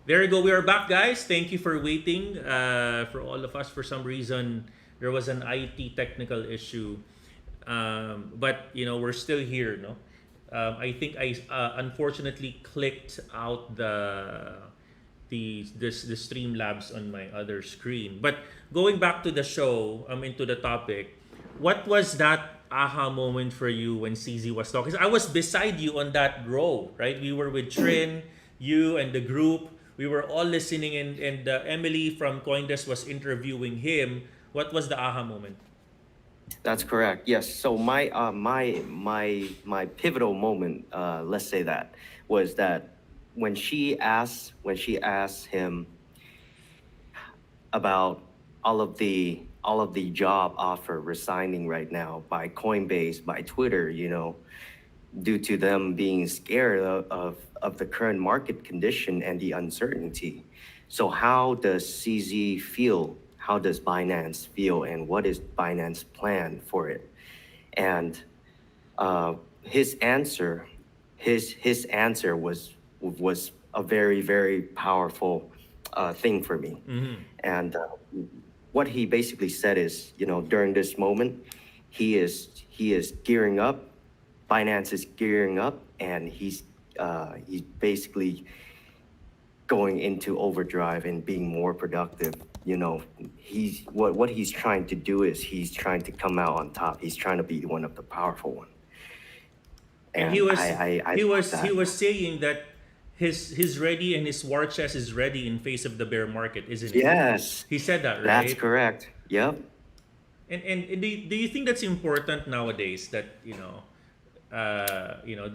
There you go. We are back, guys. Thank you for waiting. For all of us, for some reason, there was an IT technical issue, but we're still here. No, I think I unfortunately clicked out the Streamlabs on my other screen. But going back to the show, into the topic, what was that aha moment for you when CZ was talking? 'Cause I was beside you on that row, right? We were with Trin, you, and the group. We were all listening, and Emily from Coindesk was interviewing him. What was the aha moment? That's correct. Yes. So my pivotal moment, let's say that, was that when she asked him about all of the job offer resigning right now by Coinbase, by Twitter, due to them being scared of the current market condition and the uncertainty. So how does CZ feel? How does Binance feel? And what is Binance plan for it? And his answer, his answer was a very, very powerful thing for me. Mm-hmm. And what he basically said is, during this moment, he is gearing up. Binance is gearing up, and he's basically going into overdrive and being more productive. What he's trying to do is he's trying to come out on top. He's trying to be one of the powerful one. And And I love he that. was saying that his ready and his war chest is ready in face of the bear market, isn't it? Yes, He said that, that's right? correct. Yep. And do you think that's important nowadays? That do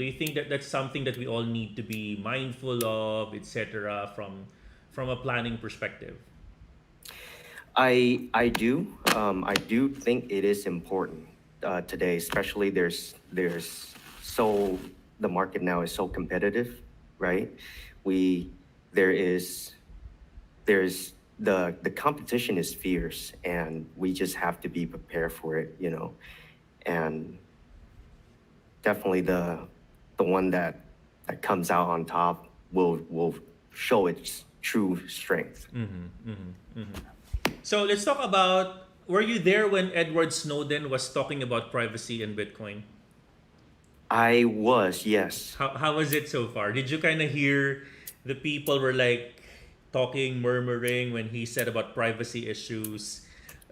you think that that's something that we all need to be mindful of, etc. From a planning perspective? I do think it is important today, especially there's so the market now is so competitive, right? We there is there's the competition is fierce, and we just have to be prepared for it. And definitely the one that comes out on top will show its true strength. So let's talk about. Were you there when Edward Snowden was talking about privacy and Bitcoin? I was, yes. How was it so far? Did you kind of hear the people were like talking, murmuring when he said about privacy issues,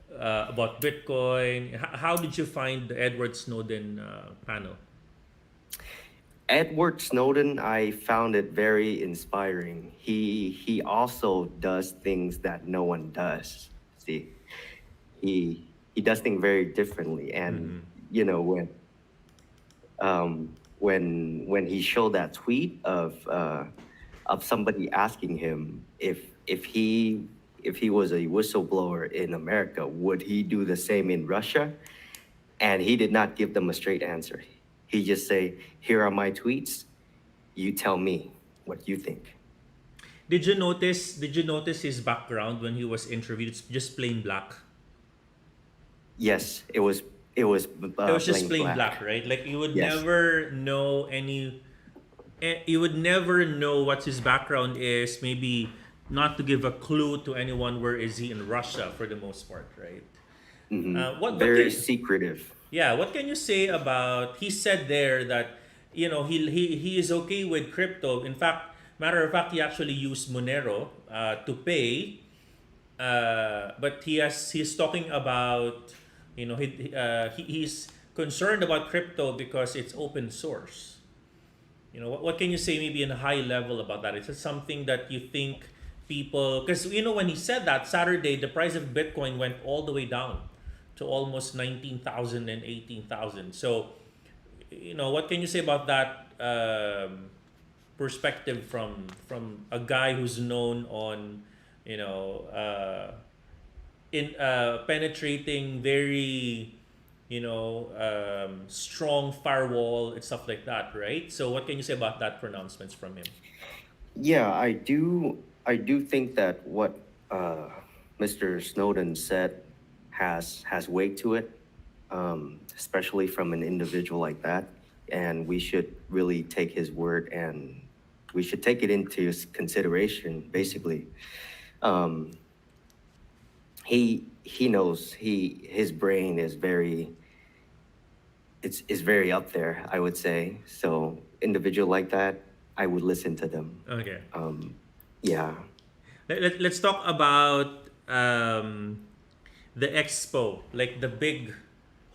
about Bitcoin? How did you find the Edward Snowden panel? Edward Snowden, I found it very inspiring. He also does things that no one does. See, he does things very differently, and Mm-hmm. you know when when he showed that tweet of somebody asking him if he was a whistleblower in America, would he do the same in Russia? And he did not give them a straight answer. He just say, "Here are my tweets. You tell me what you think." Did you notice his background when he was interviewed? It's just plain black. Yes, it was It was just plain plain black. black, right? Like Yes. you would never know what his background is. Maybe not to give a clue to anyone where is he in Russia for the most part, right? What Very can secretive. Yeah, what can you say about? He said there that he is okay with crypto. In fact, matter of fact, he actually used Monero to pay, but he's talking about he's concerned about crypto because it's open source. What can you say maybe in a high level about that? Is it something that you think people, because when he said that Saturday the price of Bitcoin went all the way down to almost 19,000 and 18,000. So what can you say about that perspective from a guy who's known on you know in penetrating very strong firewall and stuff like that, right? So what can you say about that pronouncements from him? Yeah, I do think that what Mr. Snowden said has weight to it, especially from an individual like that, and we should really take his word and we should take it into consideration. Basically, um, he knows his brain is very is very up there, I would say. So individual like that, I would listen to them. Okay. Um, yeah. Let's talk about the expo, like the big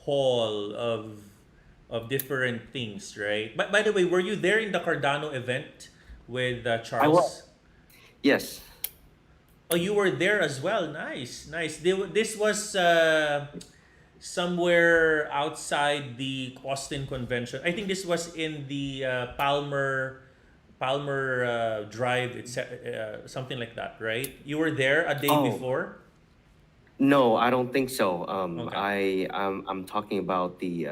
hall of different things, right? But by the way, were you there in the Cardano event with I was. Charles? Yes. Oh, you were there as well. Nice, nice. This was somewhere outside the Austin convention. I think this was in the Palmer Drive. It's something like that, right? You were there a day Oh, before. no, I don't think so. Okay. I'm talking about the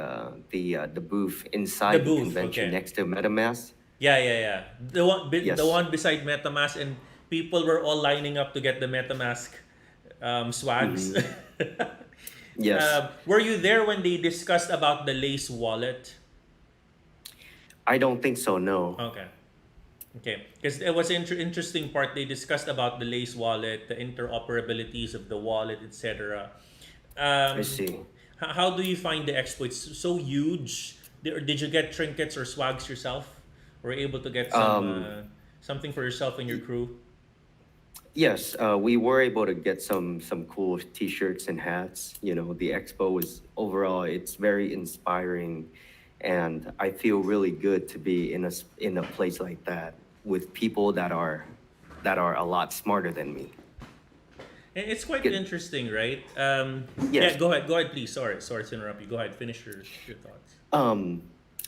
booth The inside the booth. convention Okay. next to MetaMask. Yeah, yeah, yeah. The Yes. one beside MetaMask, and people were all lining up to get the MetaMask swags. Hmm. Yes. Were you there when they discussed about the Lace wallet? I don't think so. No. Okay. Okay, because it was interesting part they discussed about the Lace wallet, the interoperabilities of the wallet, etc. I Um, see. how do you find the expo? It's so huge. Did you get trinkets or swags yourself? Were you able to get some Um, something for yourself and your crew? yes, we were able to get some cool T-shirts and hats. You know, the expo is overall it's very inspiring, and I feel really good to be in a place like that with people that are a lot smarter than me. And it's quite Good. interesting, right? Yeah, Yes. go ahead. Go ahead, please. Sorry to interrupt you. Go ahead. Finish your thoughts. Um,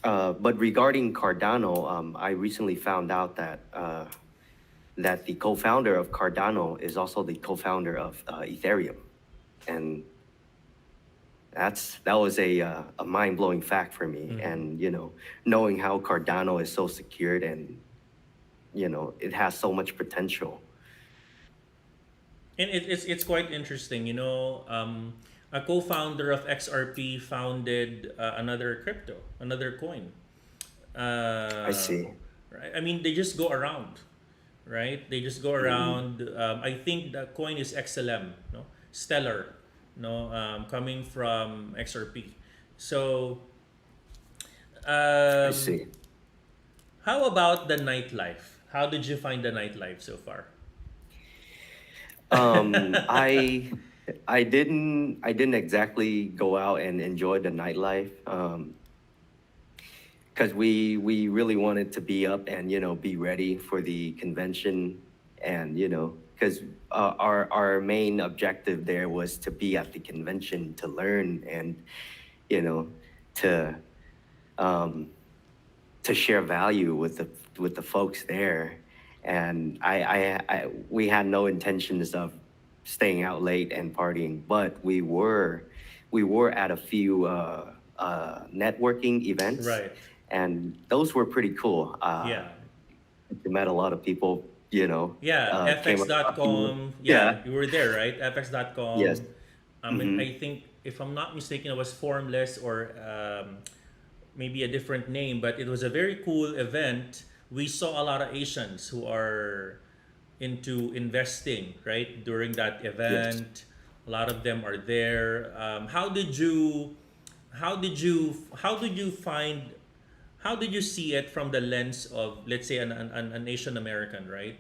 but regarding Cardano, I recently found out that the co-founder of Cardano is also the co-founder of Ethereum, and that was a mind-blowing fact for me. Mm-hmm. And you know, knowing how Cardano is so secured and you know it has so much potential. And it's quite interesting, a co-founder of XRP founded another crypto, another coin. I Uh, see. right? I mean, they just go around, right? They just go Mm, around. I think the coin is XLM, no, Stellar, no, coming from XRP. So, I um, see. how about the nightlife? How did you find the nightlife so far? Um, I I didn't exactly go out and enjoy the nightlife. Because we really wanted to be up and you know be ready for the convention, and you know because our main objective there was to be at the convention to learn and you know to um, to share value with the folks there. And we had no intentions of staying out late and partying, but we were at a few networking events, Right. and those were pretty cool. Yeah. We met a lot of people, you know, Yeah, came across you. fx.com. Yeah. Yeah, you were there, right? Yes. fx.com. Mm-hmm. I think, if I'm not mistaken, it was Formless, or maybe a different name, but it was a very cool event. We saw a lot of Asians who are into investing, right? During that Yes. event, a lot of them are there. How did you find, how did you see it from the lens of, let's say, an Asian American, right?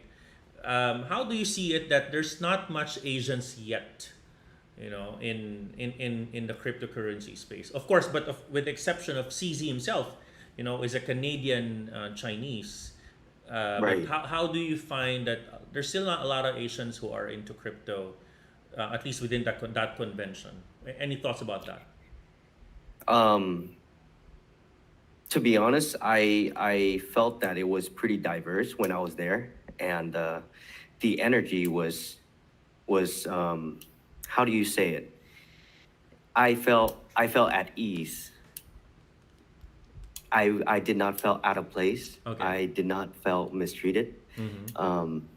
How do you see it that there's not much Asians yet, in the cryptocurrency space? Of course, but with the exception of CZ himself, is a Canadian Chinese. But Right. how do you find that there's still not a lot of Asians who are into crypto, at least within that convention? Any thoughts about that? Um, to be honest, I felt that it was pretty diverse when I was there, and the energy was how do you say it? I felt at ease. I did not felt out of place. Okay. I did not felt mistreated. Mm-hmm. Um,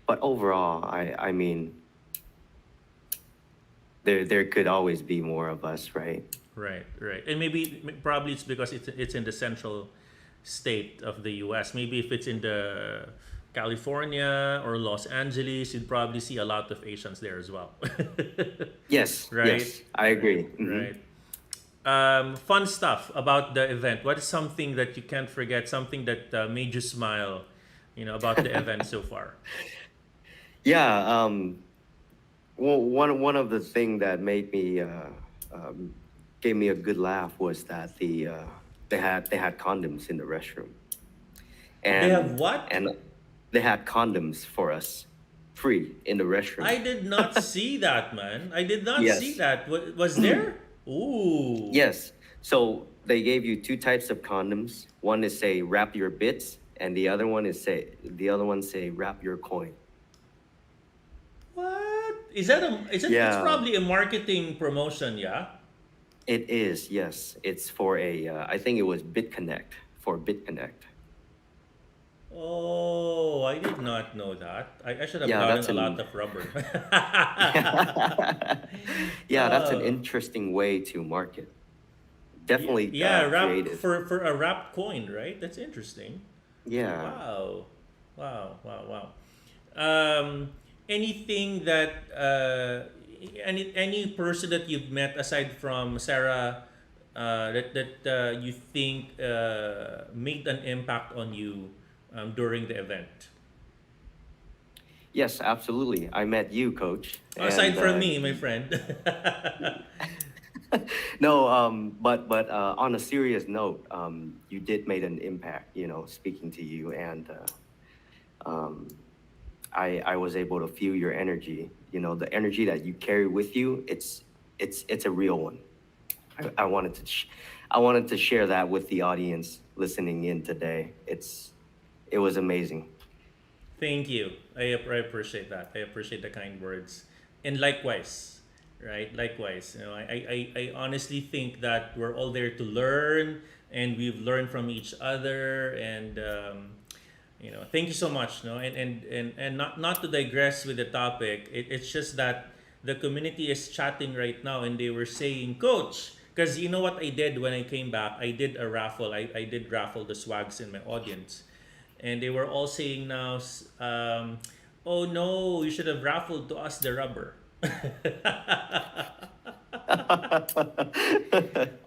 but overall, I mean, there could always be more of us, right? Right, right, and maybe probably it's because it's in the state of the US. Maybe if it's in the California or Los Angeles, you'd probably see a lot of Asians there as well. Yes, Right? yes, I agree. Right. Fun stuff about the event. What is something that you can't forget? Something that made you smile, about the event so far? Yeah, well, one of the thing that made me um, gave me a good laugh was that they had condoms in the restroom, They have and what? and they had condoms for us free in the restroom. I did not see that, man. I did not see Yes. that. Was there? Ooh. Yes. So they gave you two types of condoms. One is say wrap your bits, and the other one say wrap your coin. What? Is that it's Yeah, probably a marketing promotion, yeah? it is. Yes, it's for I think it was BitConnect for BitConnect. Oh, I did not know that. I should have Yeah, gotten that's a lot an of rubber. yeah, that's an Oh. interesting way to market. Yeah, Definitely yeah, wrap creative. for a wrapped coin, right? That's interesting. Yeah. Wow. Wow, wow, wow. Um, anything that any person that you've met aside from Sarah that you think made an impact on you during the event? Yes, absolutely. I met you, Coach, Aside and from me, my friend. no, but on a serious note, you did make an impact. Speaking to you, and um, I was able to feel your energy. The energy that you carry with you. It's a real one. I wanted to share that with the audience listening in today. It was amazing. Thank you. I appreciate that. I appreciate the kind words. And likewise, right? Likewise. I honestly think that we're all there to learn and we've learned from each other. And, thank you so much. No? And not to digress with the topic, it's just that the community is chatting right now and they were saying, Coach, because you know what I did when I came back? I did a raffle. I did raffle the swags in my audience and they were all saying now, "Oh no, you should have raffled to us the rubber."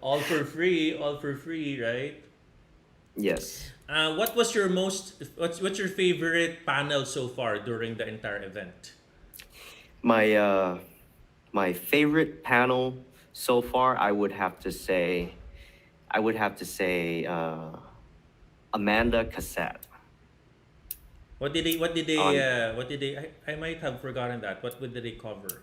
All for free, right? Yes. What's your favorite panel so far during the entire event? My my favorite panel so far, I would have to say Amanda Cassette. On What did they? I might have forgotten that. What did they cover?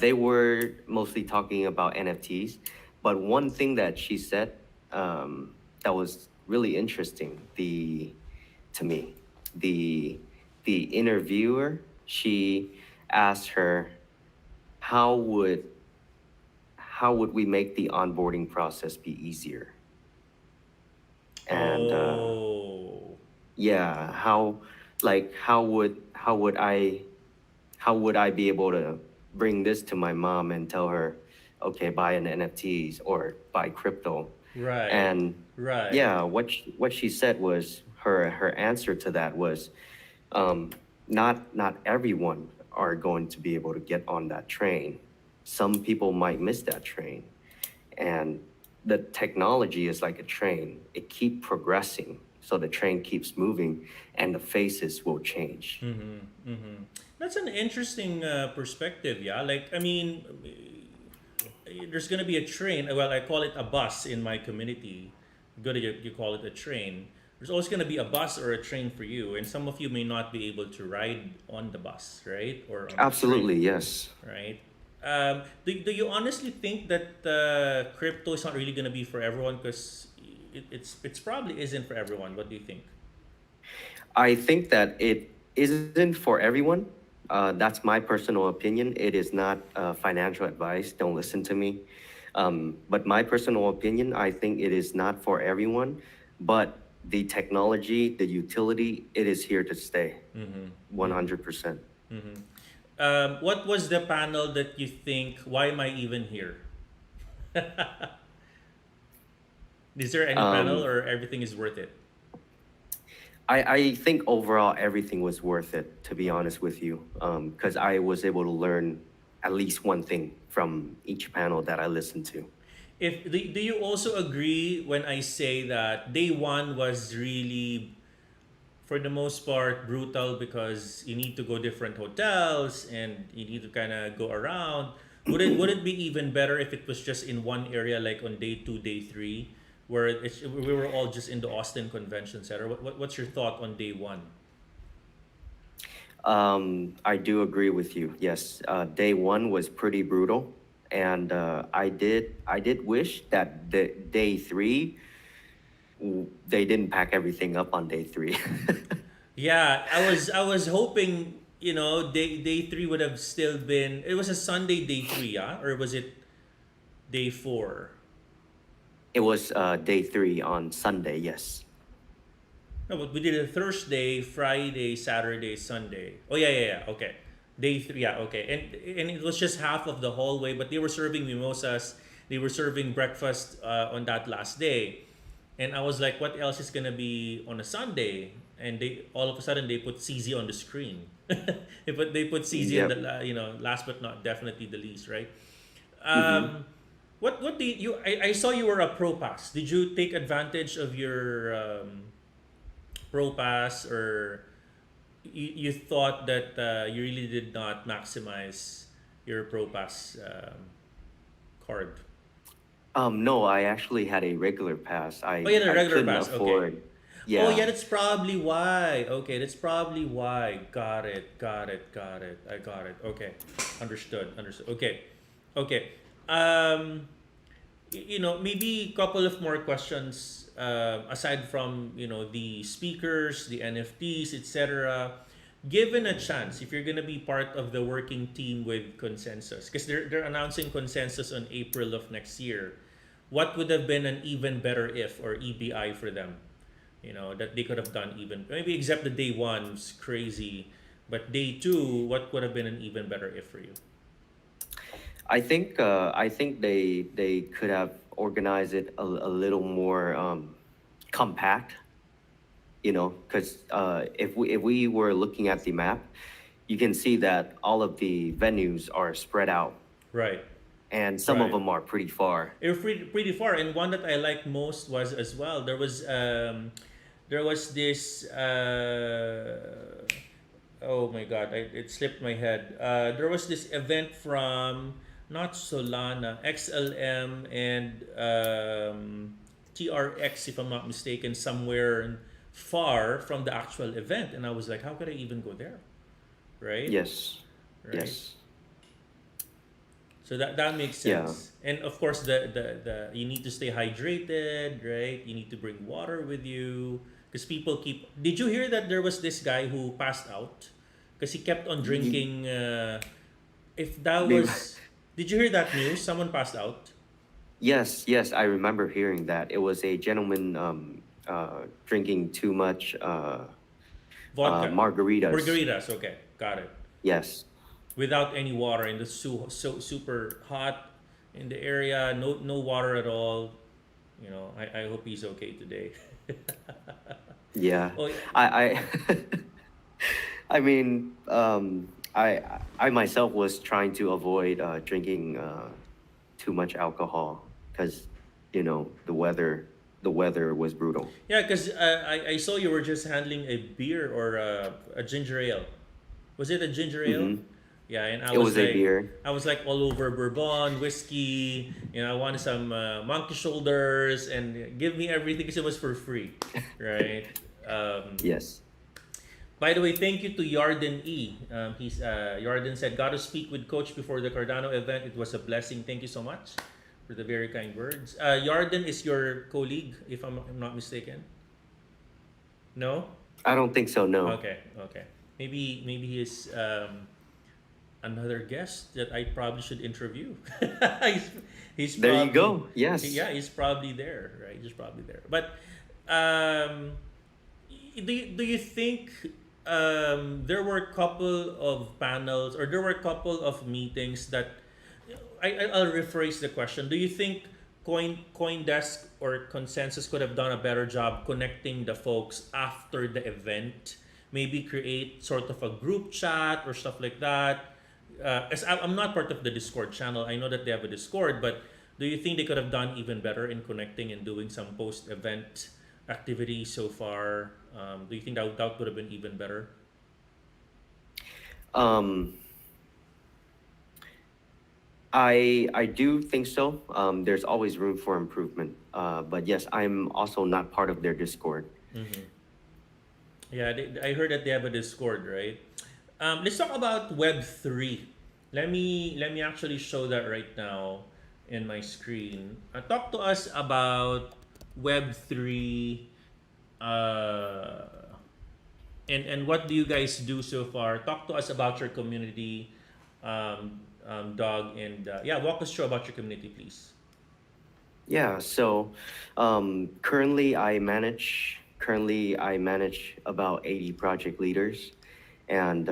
They were mostly talking about NFTs, but one thing that she said that was really interesting, to me, the the interviewer, she asked her how would how would we make the onboarding process be easier, and Oh, yeah, how would I be able to bring this to my mom and tell her, okay, buy an NFTs or buy crypto? right, And right. yeah, what she said was her answer to that was, um, not everyone are going to be able to get on that train. Some people might miss that train, and the technology is like a train. It keep progressing, so the train keeps moving, and the faces will change. Mm-hmm, mm-hmm. That's an interesting perspective, yeah. Like, I mean, there's gonna be a train. Well, I call it a bus in my community. Good, you call it a train. There's always gonna be a bus or a train for you, and some of you may not be able to ride on the bus, right, or on the train, Absolutely, yes. right? Do you honestly think that crypto is not really gonna be for everyone? Because it's probably isn't for everyone. What do you think? I think that it isn't for everyone. That's my personal opinion. It is not financial advice. Don't listen to me. But my personal opinion, I think it is not for everyone. But the technology, the utility, it is here to stay. Mm-hmm. Mm-hmm. 100%. Mm-hmm. What was the panel that you think? Why am I even here? Is there any panel Um, or everything is worth it? I think overall everything was worth it, to be honest with you, because I was able to learn at least one thing from each panel that I listened to. If do you also agree when I say that day one was really, for the most part, brutal because you need to go different hotels and you need to kind of go around? Would it be even better if it was just in one area, like on day two, day three, where we were all just in the Austin Convention Center? What's your thought on day one? I do agree with you. Yes, day one was pretty brutal, and I did wish that the day three they didn't pack everything up on day three. Yeah, I was hoping, day three would have still been. It was a Sunday day three, yeah, or was it day four? It was day three on Sunday. Yes. No, but we did a Thursday, Friday, Saturday, Sunday. Oh yeah, yeah, yeah. Okay, day three. Yeah, okay. And it was just half of the hallway, but they were serving mimosas. They were serving breakfast on that last day, and I was like, what else is gonna be on a Sunday? And they all of a sudden they put CZ on the screen. They put CZ in the Yep. last but not definitely the least, right? Mm-hmm. What did you? I saw you were a pro pass. Did you take advantage of your pro pass, or you thought that you really did not maximize your pro pass card? No, I actually had a regular pass. Oh, yeah, the I regular couldn't pass. Okay. afford. Oh, yeah, Yeah. that's probably why. Okay, that's probably why. Got it. Got it. Got it. I got it. Okay, understood. Understood. Okay, okay. Um, maybe a couple of more questions aside from the speakers, the NFTs, etc. Given a chance, if you're gonna be part of the working team with Consensus, because they're announcing Consensus on April of next year, what would have been an even better if, or EBI for them? That they could have done, even maybe, except the day one was crazy, but day two, what would have been an even better if for you? I think they could have organized it a little more compact. Because if we were looking at the map, you can see that all of the venues are spread out, Right. and some of Right. them are pretty far. It was pretty far, and one that I liked most was, as well, there was this oh my god, it slipped my head. There was this event from, not Solana, XLM, and TRX, if I'm not mistaken, somewhere far from the actual event, and I was like, how could I even go there? Right. Yes. Right. Yes. So that makes Yeah. sense. And of course, the you need to stay hydrated, right? You need to bring water with you, because people keep. Did you hear that there was this guy who passed out because he kept on Y- drinking? If that Maybe. was, did you hear that news? Someone passed out. Yes. Yes. I remember hearing that it was a gentleman drinking too much Vodka, margaritas. margaritas. Okay, got it. Yes. Without any water, and the super hot in the area. No water at all. I hope he's okay today. Yeah. Oh, I I mean, I myself was trying to avoid drinking too much alcohol because, the weather was brutal. yeah, because I saw you were just handling a beer, or a ginger ale. Was it a ginger ale? Hmm. Yeah, and It was a beer. I was like all over bourbon, whiskey. I wanted some monkey shoulders, and give me everything because it was for free, right? Um, Yes. by the way, thank you to Yarden E. Yarden said, "Got to speak with Coach before the Cardano event. It was a blessing. Thank you so much for the very kind words." Yarden is your colleague, if I'm not mistaken. No. I don't think so. No. Okay. Okay. Maybe he is another guest that I probably should interview. he's, he's There you probably, go. Yes. yeah, he's probably there, right? He's probably there. But um, do you think there were a couple of panels, or there were a couple of meetings that I'll rephrase the question. Do you think CoinDesk or Consensus could have done a better job connecting the folks after the event. Maybe create sort of a group chat or stuff like that. As I'm not part of the Discord channel, I know that they have a Discord, but do you think they could have done even better in connecting and doing some post-event activities so far? Do you think that would have been even better? Um, I do think so. There's always room for improvement. But yes, I'm also not part of their Discord. Mm-hmm. Yeah, I heard that they have a Discord, right? Let's talk about Web3. Let me actually show that right now in my screen. Talk to us about Web3, uh, and what do you guys do so far? Talk to us about your community, Dog, and yeah, walk us through about your community, please. Yeah, so currently I manage about 80 project leaders, and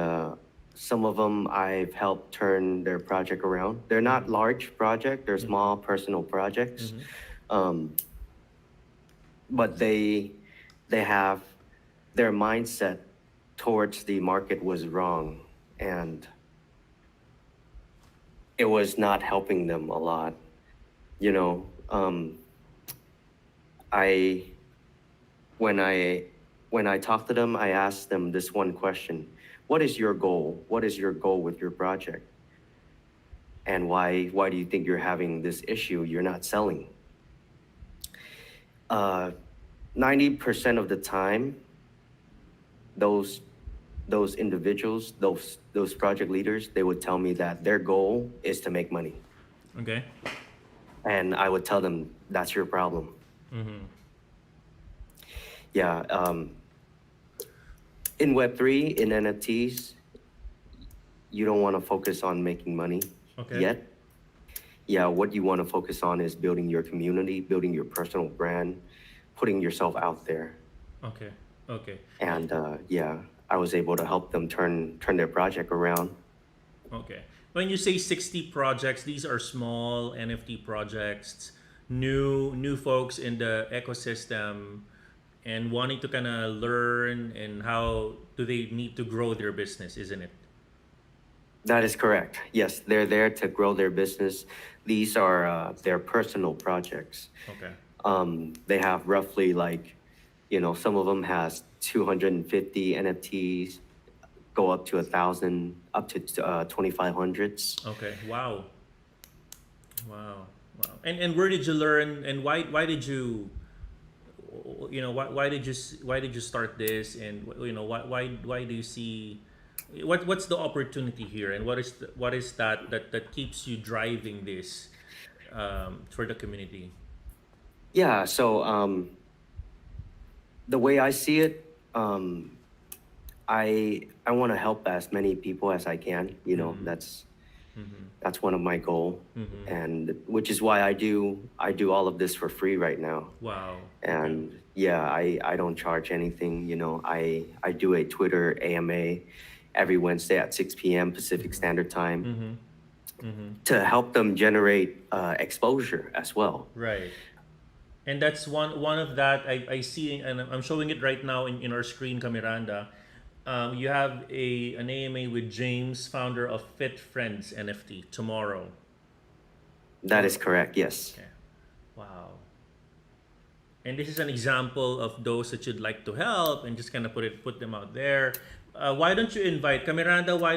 some of them I've helped turn their project around. They're not large project, they're Mm-hmm. small personal projects, Mm-hmm. um, but they have their mindset towards the market was wrong, and it was not helping them a lot. You know, I when I when I talk to them, I ask them this one question: what is your goal? What is your goal with your project? And why do you think you're having this issue? You're not selling. Uh, 90% of the time, those those individuals, those project leaders, they would tell me that their goal is to make money, Okay. and I would tell them that's your problem. Mm-hmm. Yeah. In Web3, in NFTs, you don't want to focus on making money Okay. yet. Yeah, what you want to focus on is building your community, building your personal brand, putting yourself out there. Okay. Okay. And yeah, I was able to help them turn their project around. Okay. When you say 60 projects, these are small NFT projects, new folks in the ecosystem and wanting to kind of learn and how do they need to grow their business, isn't it? That is correct. Yes, they're there to grow their business. These are their personal projects. Okay. They have roughly like, some of them has 250 NFTs, go up to 1,000, up to 2,500s. Okay. Wow. Wow. Wow. And where did you learn and why did you why did you start this and why do you see what's the opportunity here and what is that keeps you driving this for the community. Yeah, so the way I see it, I want to help as many people as I can. Mm-hmm. Mm-hmm. That's one of my goal, Mm-hmm. and which is why I do all of this for free right now. Wow. Okay. And yeah, I don't charge anything. I do a Twitter AMA every Wednesday at 6 p.m. Pacific Standard Time Mm-hmm. Mm-hmm. to help them generate exposure as well. Right. And that's one of that I see and I'm showing it right now in our screen, Miranda. You have an AMA with James, founder of Fit Friends NFT tomorrow. That is correct. Yes. Okay. Wow. And this is an example of those that you'd like to help and just kind of put them out there. Why don't you invite Camiranda? Why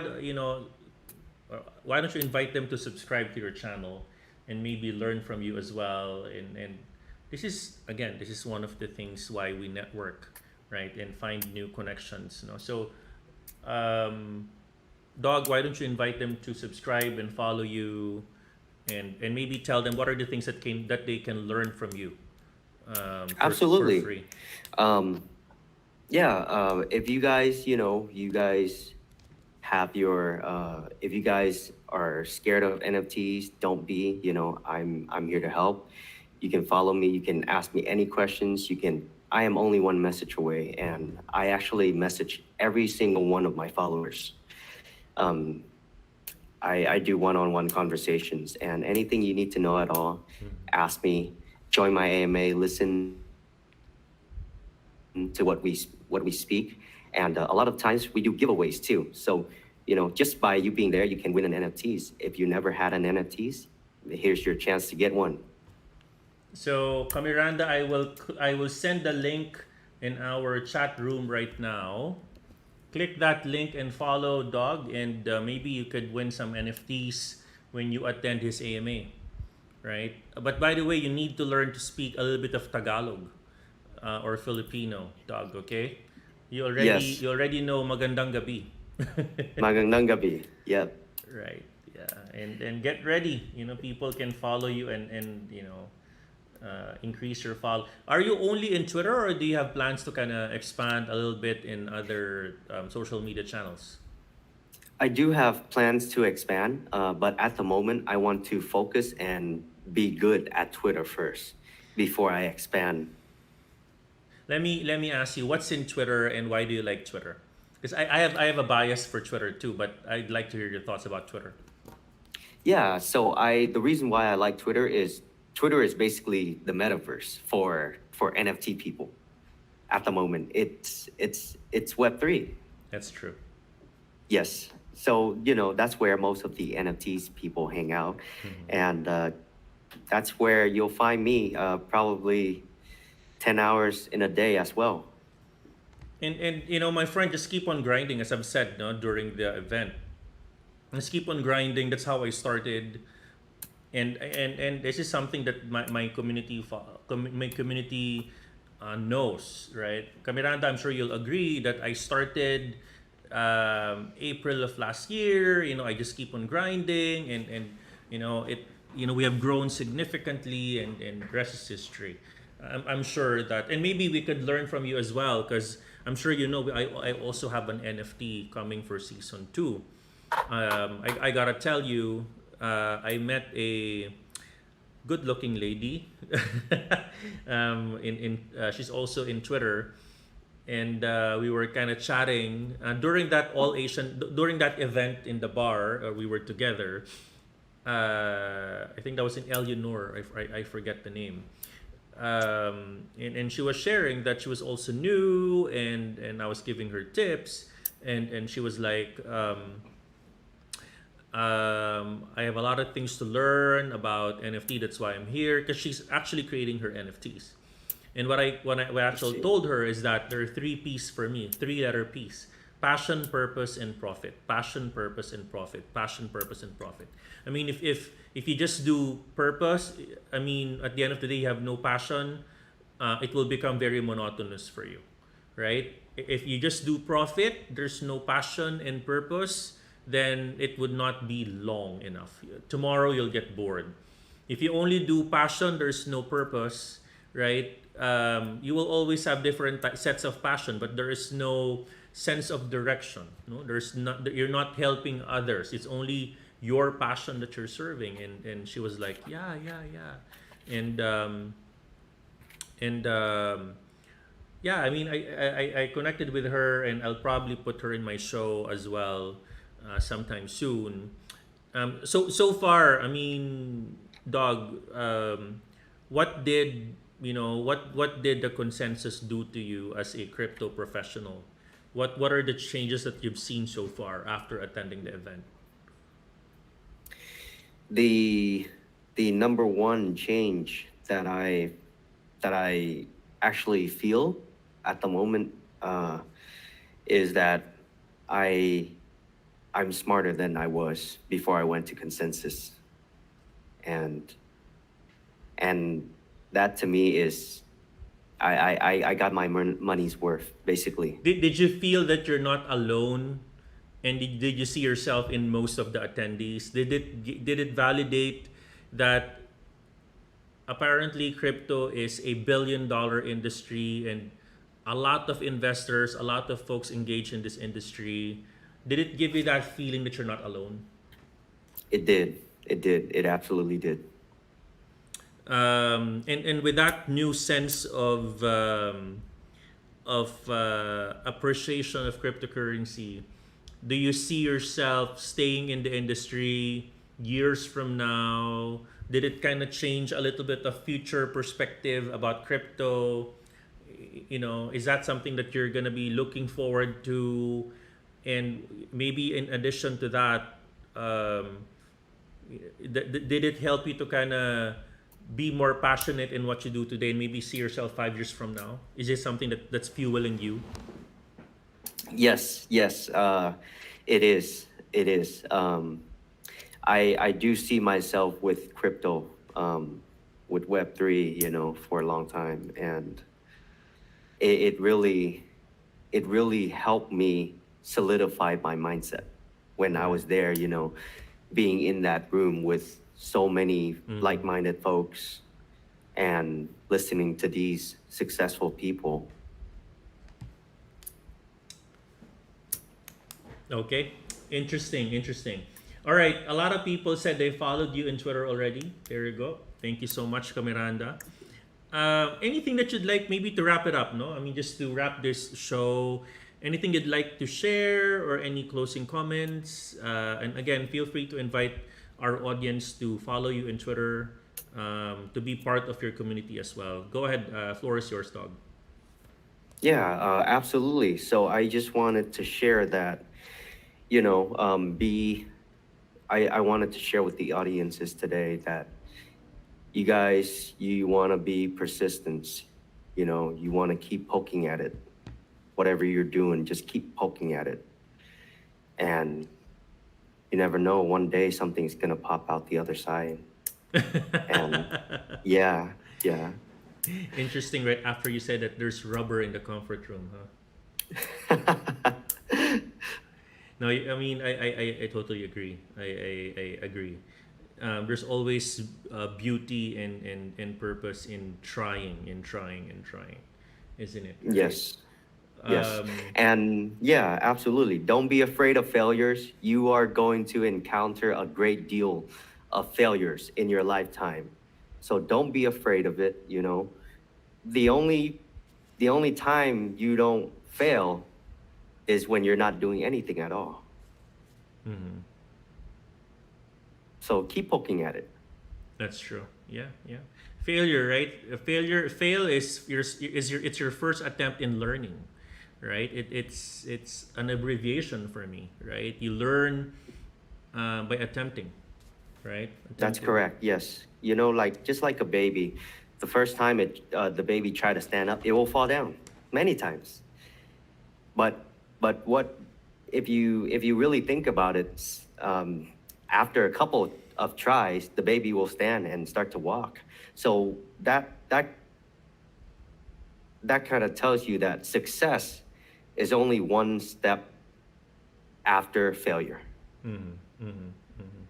don't you invite them to subscribe to your channel and maybe learn from you as well? And this is one of the things why we network, right? And find new connections. So, Dog, why don't you invite them to subscribe and follow you, and maybe tell them what are the things that they can learn from you, for Absolutely. free. Um, yeah. If you guys have if you guys are scared of NFTs, don't be. I'm here to help. You can follow me. You can ask me any questions. I am only one message away, and I actually message every single one of my followers. Um, I do one-on-one conversations, and anything you need to know at all, ask me. Join my AMA. Listen to what we speak, and a lot of times we do giveaways too. So, just by you being there, you can win an NFTs. If you never had an NFTs, here's your chance to get one. So, Kamiranda, I will send the link in our chat room right now. Click that link and follow Dog, and maybe you could win some NFTs when you attend his AMA, right? But by the way, you need to learn to speak a little bit of Tagalog or Filipino, Dog. Okay? Yes, You already know magandang gabi. magandang gabi. Yep. Right. Yeah. And get ready. People can follow you and increase your follow. Are you only in Twitter, or do you have plans to kind of expand a little bit in other social media channels? I do have plans to expand, but at the moment, I want to focus and be good at Twitter first before I expand. Let me ask you, what's in Twitter and why do you like Twitter? Because I have a bias for Twitter too, but I'd like to hear your thoughts about Twitter. Yeah, so the reason why I like Twitter is basically the metaverse for NFT people. At the moment, it's Web3. That's true. Yes. So, that's where most of the NFTs people hang out. And that's where you'll find me probably 10 hours in a day as well. And my friend, just keep on grinding, as I've said, no, during the event. Just keep on grinding. That's how I started. And this is something that my community knows, right? Kamiranda, I'm sure you'll agree that I started April of last year. I just keep on grinding, and it. We have grown significantly, and rest is history. I'm sure that, and maybe we could learn from you as well, because I'm sure I also have an NFT coming for season 2. I gotta tell you, I met a good-looking lady. She's also in Twitter, and we were kind of chatting during that event in the bar. We were together. I think that was in Eleanor. I forget the name. And she was sharing that she was also new, and I was giving her tips, and she was like, I have a lot of things to learn about NFT. That's why I'm here, because she's actually creating her NFTs. And what I actually told her is that there are 3 P's for me, 3-letter P's: passion, purpose, and profit. Passion, purpose, and profit. Passion, purpose, and profit. I mean, if you just do purpose, I mean, at the end of the day, you have no passion. It will become very monotonous for you, right? If you just do profit, there's no passion and purpose, then it would not be long enough. Tomorrow you'll get bored. If you only do passion, there's no purpose, right? You will always have different sets of passion, but there is no sense of direction. No, you're not helping others. It's only your passion that you're serving. And she was like, yeah, yeah, yeah, and yeah. I mean, I connected with her, and I'll probably put her in my show as well sometime soon. So far, I mean, Dog, what did the consensus do to you as a crypto professional? What are the changes that you've seen so far after attending the event? The number one change that I actually feel at the moment is that I'm smarter than I was before I went to consensus, and that to me is I got my money's worth basically. Did you feel that you're not alone, and did you see yourself in most of the attendees? Did it validate that apparently crypto is a $1 billion industry, and a lot of investors, a lot of folks engaged in this industry? Did it give you that feeling that you're not alone? It did. It did. It absolutely did. And with that new sense of appreciation of cryptocurrency, Do you see yourself staying in the industry years from now? Did it kind of change a little bit of future perspective about crypto? Is that something that you're gonna be looking forward to? And maybe in addition to that, um, did it help you to kind of be more passionate in what you do today and maybe see yourself 5 years from now? Is this something that's fueling you? Yes, yes, it is. It is. I do see myself with crypto, with Web3, for a long time, and it really helped me solidify my mindset when I Right. was there. Being in that room with so many Mm-hmm. like-minded folks and listening to these successful people. Okay. Interesting. Interesting. All right. A lot of people said they followed you in Twitter already. There you go. Thank you so much, Miranda. Anything that you'd like maybe to wrap it up, no? I mean, just to wrap this show, anything you'd like to share or any closing comments? And again, feel free to invite our audience to follow you in Twitter, to be part of your community as well. Go ahead. Floor is yours, dog. Yeah, absolutely. So I just wanted to share that, be I wanted to share with the audiences today that you guys, you want to be persistent. You want to keep poking at it. Whatever you're doing, just keep poking at it. And you never know, one day something's going to pop out the other side. And yeah, yeah. Interesting, right after you said that there's rubber in the comfort room, huh? No, I mean, I totally agree. I agree. There's always beauty and purpose in trying and trying and trying, isn't it? Right? Yes. Yes. Um, And yeah, absolutely. Don't be afraid of failures. You are going to encounter a great deal of failures in your lifetime. So don't be afraid of it. The only the only time you don't fail is when you're not doing anything at all. mhm. So keep poking at it. That's true. Yeah, yeah. Failure, right? Fail it's your first attempt in learning, right? It's an abbreviation for me, right? You learn by attempting, right? That's Attempting. correct. Yes. Like just like a baby, the first time the baby try to stand up, it will fall down many times. But what if you really think about it, after a couple of tries, the baby will stand and start to walk. So that kind of tells you that success is only one step after failure. Mm-hmm, mm-hmm, mm-hmm.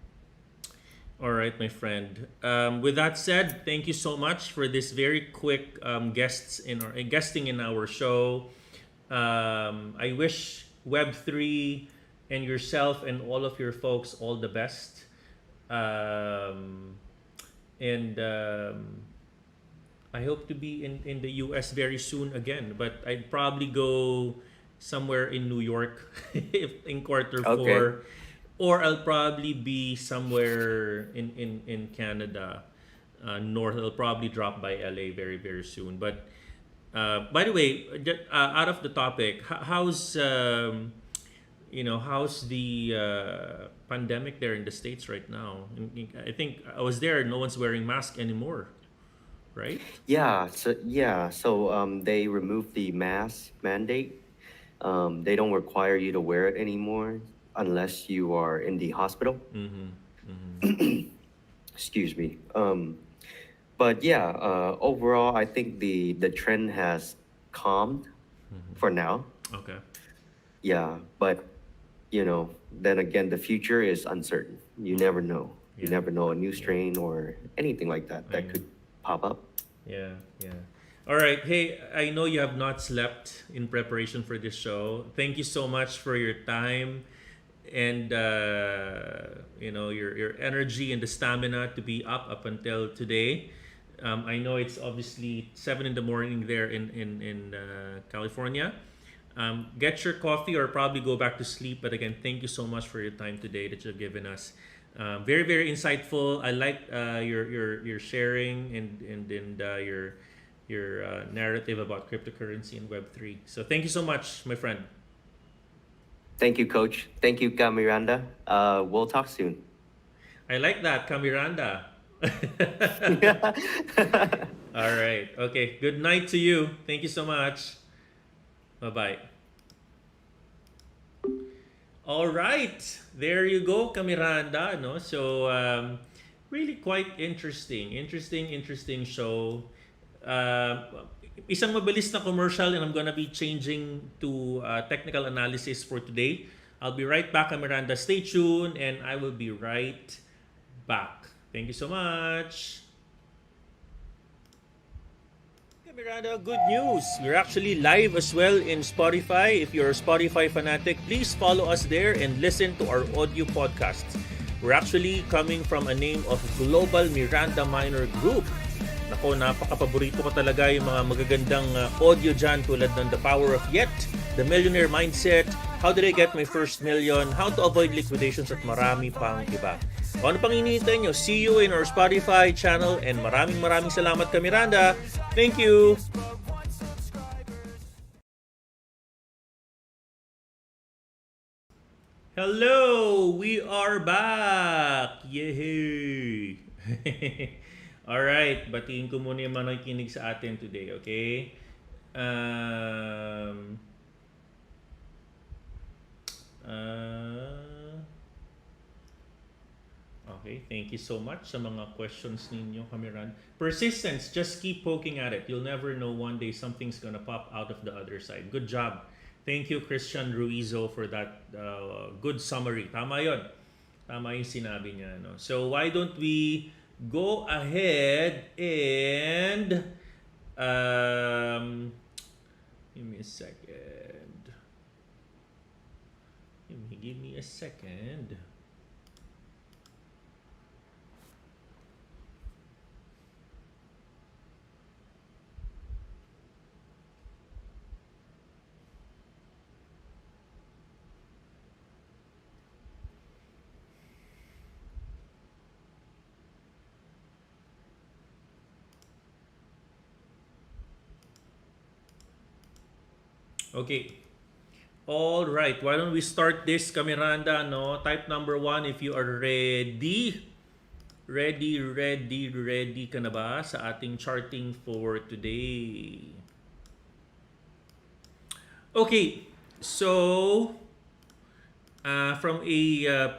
All right, my friend. With that said, thank you so much for this very quick guesting in our show. I wish Web3 and yourself and all of your folks all the best. Um, and I hope to be in the US very soon again, but I'd probably go somewhere in New York if in quarter Okay. four, or I'll probably be somewhere in Canada, north. I'll probably drop by LA very, very soon. But by the way, out of the topic, how's the pandemic there in the States right now? I think I was there. No one's wearing mask anymore, right? Yeah, so they removed the mask mandate. They don't require you to wear it anymore unless you are in the hospital. Mm-hmm. Mm-hmm. Excuse me. But yeah, overall, I think the trend has calmed for now. Okay. Yeah, but then again, the future is uncertain. You never know. You Yeah. never know a new Yeah. strain or anything like that I that know. could pop up. Yeah. Yeah. All right. Hey, I know you have not slept in preparation for this show. Thank you so much for your time and your energy and the stamina to be up until today. I know it's obviously 7 in the morning there in California. Get your coffee or probably go back to sleep. But again, thank you so much for your time today that you've given us. Very, very insightful. I like your sharing and your narrative about cryptocurrency and Web3. So thank you so much, my friend. Thank you, Coach. Thank you, Miranda. We'll talk soon. I like that, Kamiranda. All right. Okay. Good night to you. Thank you so much. Bye-bye. All right. There you go, Kamiranda. No? So, really quite interesting show. Isang mabilis na commercial and I'm gonna be changing to technical analysis for today. I'll be right back, Miranda. Stay tuned and I will be right back. Thank you so much. Miranda, good news. We're actually live as well in Spotify. If you're a Spotify fanatic, please follow us there and listen to our audio podcasts. We're actually coming from a name of Global Miranda Minor Group. Nako, napaka-paborito ko talaga yung mga magagandang audio dyan tulad ng The Power of Yet, The Millionaire Mindset, How Did I Get My First Million, How to Avoid Liquidations at marami pang iba. O ano pang hinihintay nyo? See you in our Spotify channel and maraming salamat ka, Miranda. Thank you! Hello! We are back! Yay! Alright, batiin ko muna yung mga nakikinig sa atin today, okay? Okay, thank you so much sa mga questions ninyo, Kamiran. Persistence, just keep poking at it. You'll never know, one day something's gonna pop out of the other side. Good job. Thank you, Christian Ruizo, for that good summary. Tama yun. Tama yung sinabi niya. No? So why don't we go ahead and give me a second. Give me a second. Okay. All right. Why don't we start this, Kamiranda? No, type number 1 if you are ready. Ready ka na ba sa ating charting for today? Okay. So, from a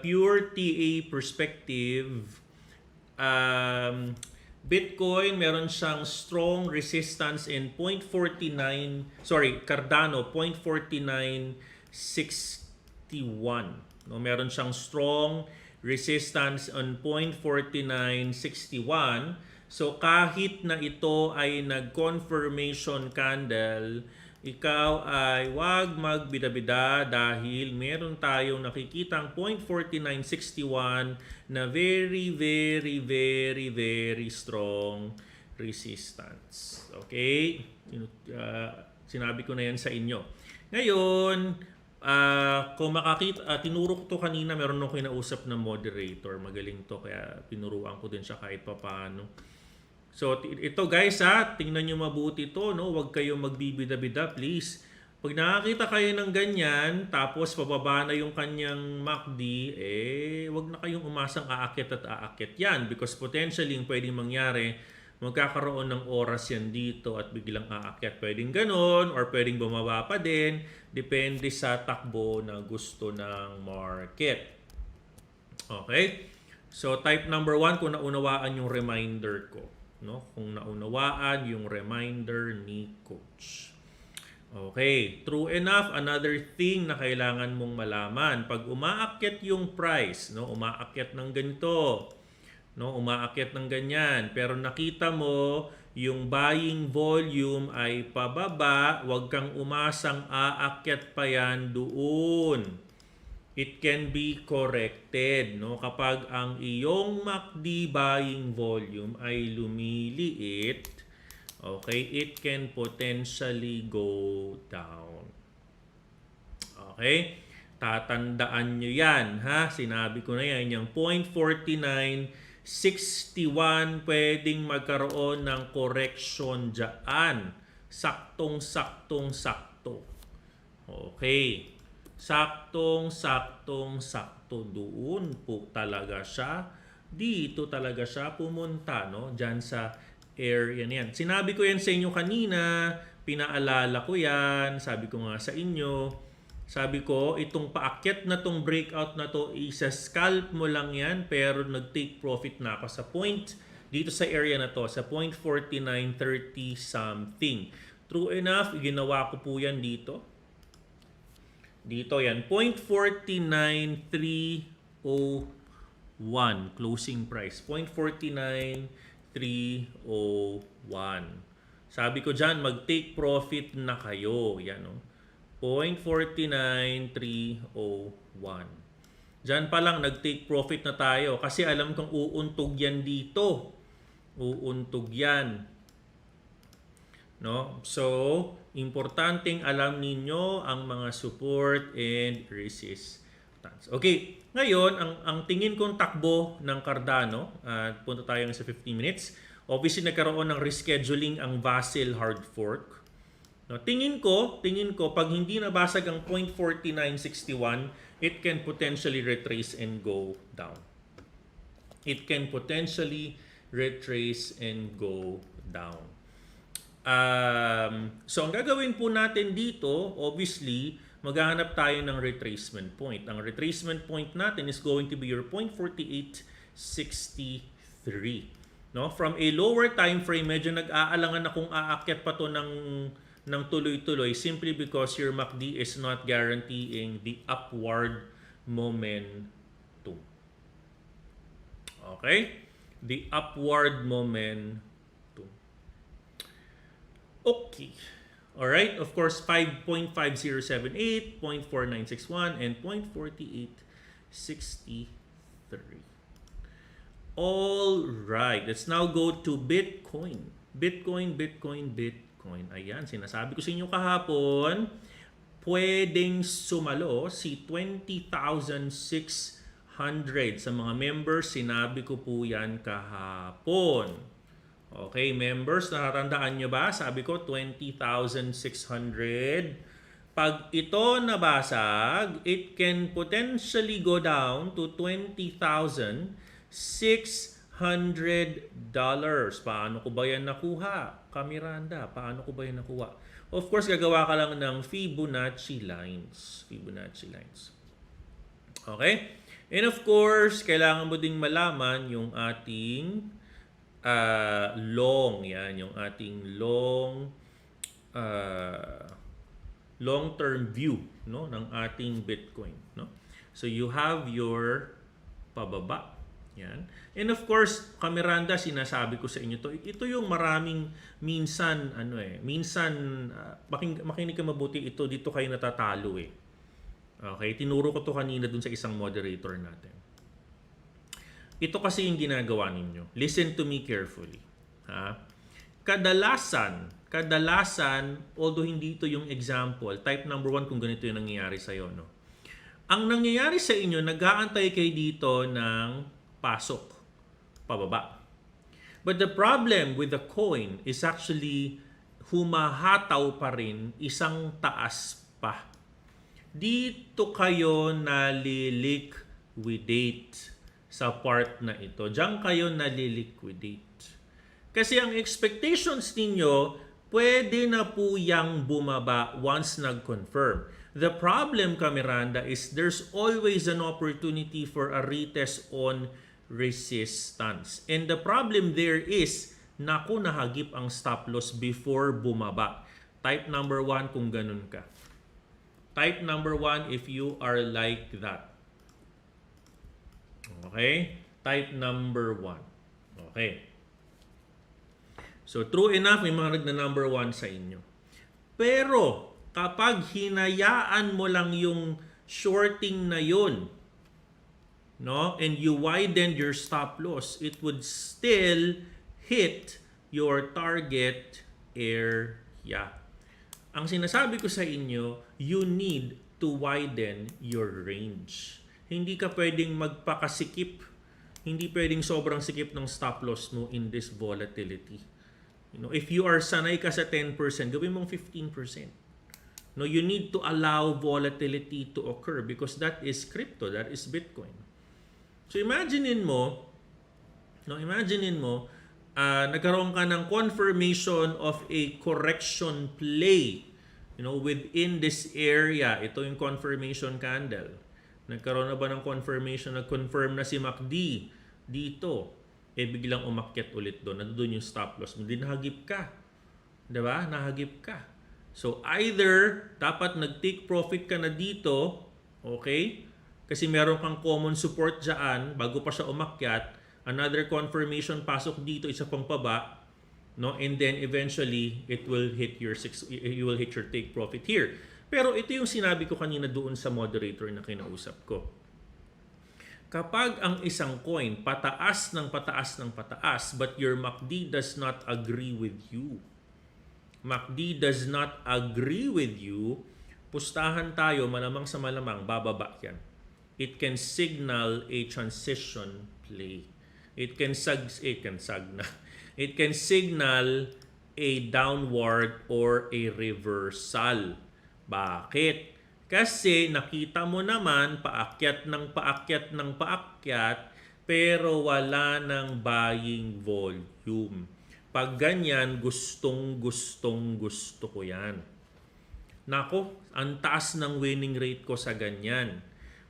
pure TA perspective, Bitcoin, meron siyang strong resistance in 0.49, Cardano, 0.4961. No, meron siyang strong resistance on 0.4961. So, kahit na ito ay nag-confirmation candle, ikaw ay wag magbida-bida dahil meron tayong nakikitang 0.4961 na very strong resistance. Okay? Sinabi ko na yan sa inyo. Ngayon, kung makakita, tinuro ko to kanina, meron akong kinausap na moderator. Magaling to, kaya tinuruan ko din siya kahit papaano. So, ito guys tingnan nyo mabuti to, no? Huwag kayong magbibida-bida, please. Pag nakakita kayo ng ganyan, tapos pababa na yung kanyang MACD, wag na kayong umasang aakyat at aakyat yan. Because potentially, yung pwedeng mangyari, magkakaroon ng oras yan dito at biglang aakyat. Pwedeng ganon, or pwedeng bumaba pa din. Depende sa takbo na gusto ng market. Okay? So, type number 1, kung naunawaan yung reminder ko. No? Kung naunawaan yung reminder ni Coach. Okay, true enough, another thing na kailangan mong malaman, pag umaakyat yung price, no, umaakyat ng ganito, no, umaakyat ng ganyan, pero nakita mo yung buying volume ay pababa, wag kang umasang aakyat pa yan doon. It can be corrected, no? Kapag ang iyong MACD buying volume ay lumiliit, okay, it can potentially go down. Okay? Tatandaan nyo yan, ha? Sinabi ko na yan, yung 0.4961, pwedeng magkaroon ng correction dyan. Saktong-saktong-sakto. Okay. Saktong-saktong-sakto. Doon po talaga siya. Dito talaga siya pumunta, no? Diyan sa area niyan. Sinabi ko yan sa inyo kanina, pinaalala ko yan, sabi ko nga sa inyo, sabi ko, itong paakyat na tong breakout na to, isa-scalp mo lang yan, pero nag-take profit na ako sa point, dito sa area na to, sa 0.4930 something. True enough, ginawa ko po yan dito. Dito yan, 0.49301 closing price. 0.49301. Sabi ko dyan, mag-take profit na kayo. Yan, no? 0.49301. Diyan pa lang nag-take profit na tayo kasi alam kong uuntog yan dito. Uuntog yan. No? So, importanteng alam ninyo ang mga support and resistance. Okay, ngayon ang tingin kong takbo ng Cardano, punta tayo sa 15 minutes. Obviously nagkaroon ng rescheduling ang Vasil hard fork. No, tingin ko pag hindi nabasag ang 0.4961, it can potentially retrace and go down. It can potentially retrace and go down. So ang gagawin po natin dito, obviously, maghahanap tayo ng retracement point. Ang retracement point natin is going to be your 0.4863. No? From a lower time frame, medyo nag-aalangan na kung aakyat pa to ng tuloy-tuloy simply because your MACD is not guaranteeing the upward momentum. Okay? The upward momentum. Okay. Alright? Of course, 5.5078, 0.4961, and 0.4863. Alright. Let's now go to Bitcoin. Bitcoin. Ayan, sinasabi ko sa inyo kahapon, pwedeng sumalo si 20,600 sa mga members. Sinabi ko po yan kahapon. Okay, members, natatandaan nyo ba? Sabi ko, 20,600. Pag ito nabasag, it can potentially go down to $20,600. Paano ko ba yan nakuha? Miranda, paano ko ba yan nakuha? Of course, gagawa ka lang ng Fibonacci lines. Okay? And of course, kailangan mo ding malaman yung ating long. Yan, yung ating long-term view, no, ng ating Bitcoin. No? So, you have your pababa. Yan. And of course, Miranda, sinasabi ko sa inyo to. Ito yung maraming minsan makinig ka mabuti, ito dito kayo natatalo eh. Okay, tinuro ko to kanina dun sa isang moderator natin. Ito kasi yung ginagawa ninyo. Listen to me carefully. Ha? Kadalasan, although hindi ito yung example, type number 1 kung ganito yung nangyayari sa'yo, no? Ang nangyayari sa inyo, nag-aantay kayo dito ng pasok, pababa. But the problem with the coin is actually humahataw pa rin isang taas pa. Dito kayo naliliquidate sa part na ito. Diyan kayo naliliquidate. Kasi ang expectations ninyo, pwede na po yang bumaba once nag-confirm. The problem, Miranda, is there's always an opportunity for a retest on resistance. And the problem there is, naku, nahagip ang stop loss before bumaba. Type number 1 kung ganun ka. Type number 1 if you are like that. Okay? Type number 1. Okay. So, true enough, may mga nagna-number 1 sa inyo. Pero, kapag hinayaan mo lang yung shorting na yun, no, and you widened your stop loss, it would still hit your target area. Ang sinasabi ko sa inyo, you need to widen your range. Hindi ka pwedeng magpakasikip. Hindi pwedeng sobrang sikip ng stop loss mo in this volatility. If you are sanay ka sa 10%, gawin mong 15%. No, you need to allow volatility to occur because that is crypto, that is Bitcoin. So imaginein mo, nagkaroon ka ng confirmation of a correction play, within this area. Ito yung confirmation candle. Nagkaroon na ba ng confirmation, nag-confirm na si MACD dito, biglang umakyat ulit doon. Nandoon yung stop loss mo. Di nahagip ka. Diba? Nahagip ka. So either dapat nag-take profit ka na dito, okay? Kasi meron kang common support dyan bago pa siya umakyat. Another confirmation pasok dito, isa pang paba, no? And then eventually you will hit your take profit here. Pero ito yung sinabi ko kanina doon sa moderator na kinausap ko. Kapag ang isang coin pataas ng pataas ng pataas but your MACD does not agree with you, pustahan tayo, malamang sa malamang, bababa yan. It can signal a transition play. It can signal a downward or a reversal. Bakit? Kasi nakita mo naman paakyat ng paakyat pero wala ng buying volume. Pag ganyan, gusto ko yan. Nako, ang taas ng winning rate ko sa ganyan.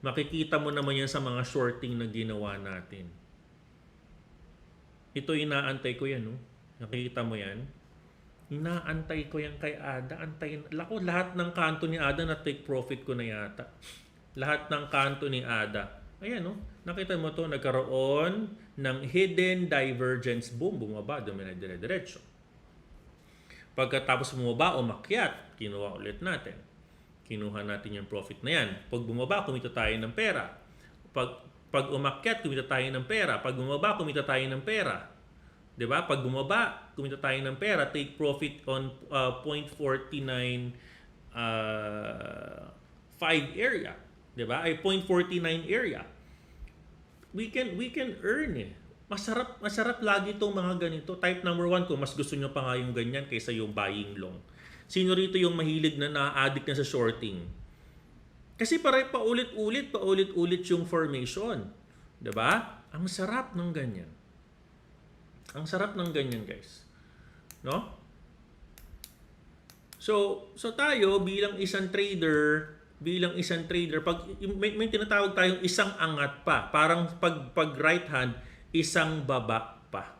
Makikita mo naman yan sa mga shorting na ginawa natin. Ito inaantay ko yan, no? Nakikita mo yan? Inaantay ko yan kay Ada. Lahat ng kanto ni Ada na take profit ko na yata. Lahat ng kanto ni Ada. Ayan, no? Nakita mo to, nagkaroon ng hidden divergence. Boom, bumaba, dire-diretso. Pagkatapos bumaba, umakyat. Kinuha ulit natin. Kinuha natin yung profit na yan. Pag bumaba, kumita tayo ng pera. Pag umakyat, kumita tayo ng pera. Pag bumaba, kumita tayo ng pera. Diba? Pag bumaba, kumita tayo ng pera. Take profit on 0.49 5 area. Diba? Ay 0.49 area. We can earn eh. Masarap lagi itong mga ganito. Type number 1 kung mas gusto nyo pa nga yung ganyan kaysa yung buying long. Sino rito yung mahilig na na-addict na sa shorting? Kasi paulit-ulit yung formation. Diba? Ang sarap ng ganyan. Ang sarap ng ganyan, guys. No? So tayo bilang isang trader, pag may tinatawag tayong isang angat pa, parang pag right hand, isang baba pa.